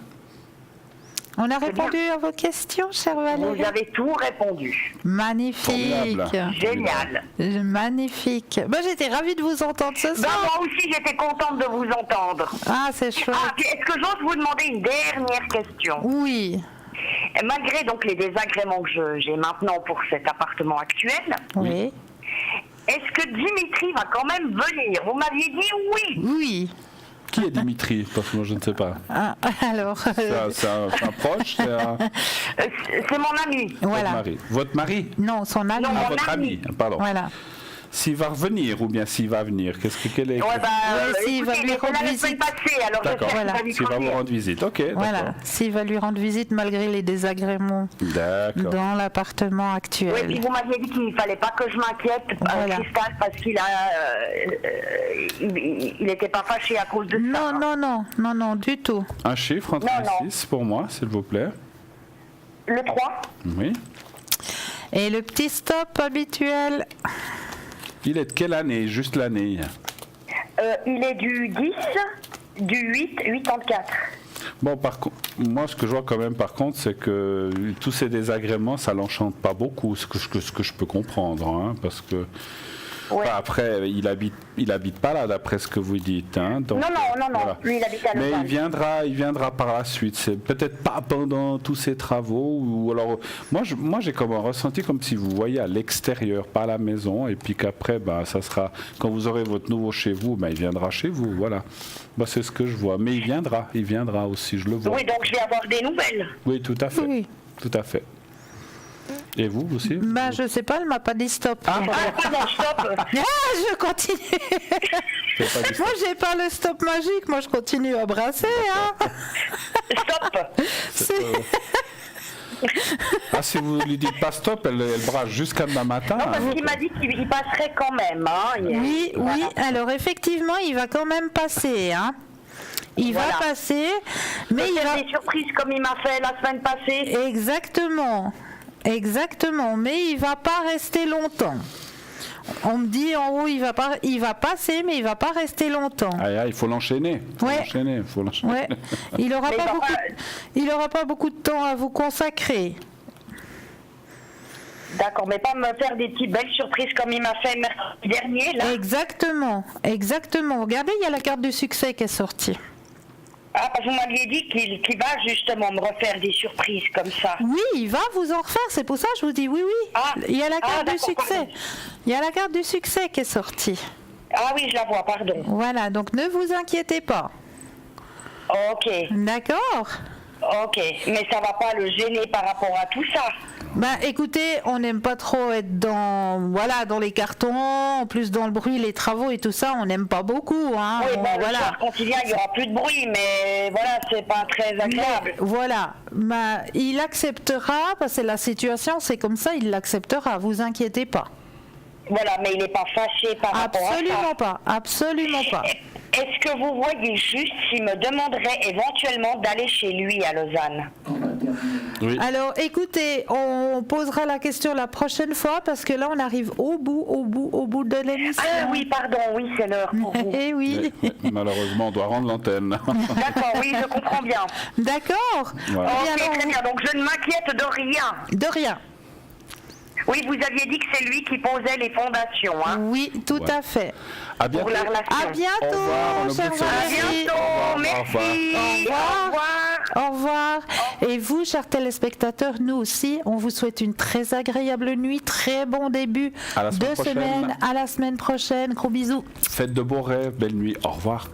On a répondu à vos questions, chère Valérie? Vous avez tout répondu. Magnifique. Génial. Magnifique. Ben, j'étais ravie de vous entendre ce soir. Moi aussi, j'étais contente de vous entendre. Ah, c'est chouette. Est-ce que j'ose vous demander une dernière question? Oui. Malgré donc les désagréments que j'ai maintenant pour cet appartement actuel, oui. Est-ce que Dimitri va quand même venir? Vous m'aviez dit oui. Oui. Qui est Dimitri? Parce que moi je ne sais pas. Ah, alors. C'est un proche? C'est mon ami. Voilà. Votre mari? Non, son ami. Votre ami, pardon. Voilà. s'il va revenir ou bien s'il va venir. Quel est... s'il va lui rendre visite. D'accord, voilà. S'il va vous rendre visite, ok. Voilà, s'il va lui rendre visite malgré les désagréments dans l'appartement actuel. Oui, puis vous m'aviez dit qu'il ne fallait pas que je m'inquiète, Cristal, parce qu'il il n'était pas fâché à cause de ça. Non, du tout. Un chiffre entre les 6 pour moi, s'il vous plaît. Le 3. Oui. Et le petit stop habituel? Il est de quelle année? Juste l'année. Il est du 10, du 8, 84. Bon, par contre, moi, ce que je vois quand même, par contre, c'est que tous ces désagréments, ça l'enchante pas beaucoup, ce que je peux comprendre, hein, parce que après, il habite pas là, d'après ce que vous dites, hein, donc, non, voilà. Lui, il habite à Lausanne. Mais il viendra par la suite. C'est peut-être pas pendant tous ces travaux, ou alors, moi, j'ai comme un ressenti comme si vous voyez à l'extérieur, pas à la maison, et puis qu'après, ça sera quand vous aurez votre nouveau chez vous, il viendra chez vous, voilà. C'est ce que je vois, mais il viendra aussi, je le vois. Oui, donc je vais avoir des nouvelles. Oui, tout à fait. Oui. Tout à fait. Et vous aussi? Je sais pas, elle m'a pas dit stop. Pardon, stop. Je continue. Moi, j'ai pas le stop magique, moi je continue à brasser. Hein. Stop. Si vous lui dites pas stop, elle brasse jusqu'à demain matin. Non, parce qu'il m'a dit qu'il passerait quand même. Hein. Oui, alors effectivement, il va quand même passer. Hein. Il va passer, mais il va... des surprises comme il m'a fait la semaine passée. Exactement, mais il va pas rester longtemps. On me dit en haut, il va passer, mais il va pas rester longtemps. Il faut l'enchaîner. Ouais. Il aura pas beaucoup de temps à vous consacrer. D'accord, mais pas me faire des petites belles surprises comme il m'a fait mercredi dernier, là. Exactement. Regardez, il y a la carte du succès qui est sortie. Vous m'aviez dit qu'il va justement me refaire des surprises comme ça. Oui, il va vous en refaire, c'est pour ça que je vous dis oui. Il y a la carte du succès. Pardon. Il y a la carte du succès qui est sortie. Ah oui, je la vois, pardon. Voilà, donc ne vous inquiétez pas. Ok. D'accord. Ok, mais ça va pas le gêner par rapport à tout ça. Écoutez, on n'aime pas trop être dans les cartons, en plus dans le bruit, les travaux et tout ça, on n'aime pas beaucoup. Hein. Oui, le soir, quand il vient, il n'y aura plus de bruit, mais voilà, c'est pas très agréable. Il acceptera, parce que la situation c'est comme ça, il l'acceptera, vous inquiétez pas. Voilà, mais il n'est pas fâché par rapport à ça. Absolument pas. Est-ce que vous voyez juste s'il me demanderait éventuellement d'aller chez lui à Lausanne? Oui. Alors écoutez, on posera la question la prochaine fois parce que là on arrive au bout de l'émission. Oui, pardon, oui, c'est l'heure pour vous. Eh oui. Malheureusement, on doit rendre l'antenne. D'accord, oui, je comprends bien. D'accord. Voilà. Ok, très bien, donc je ne m'inquiète de rien. De rien. Oui, vous aviez dit que c'est lui qui posait les fondations. Hein. Oui, tout à fait. À bientôt. Pour la relation. À bientôt, chers amis. Merci. Au revoir. Et vous, chers téléspectateurs, nous aussi, on vous souhaite une très agréable nuit, très bon début de semaine. À la semaine prochaine. Gros bisous. Faites de beaux rêves, belle nuit. Au revoir.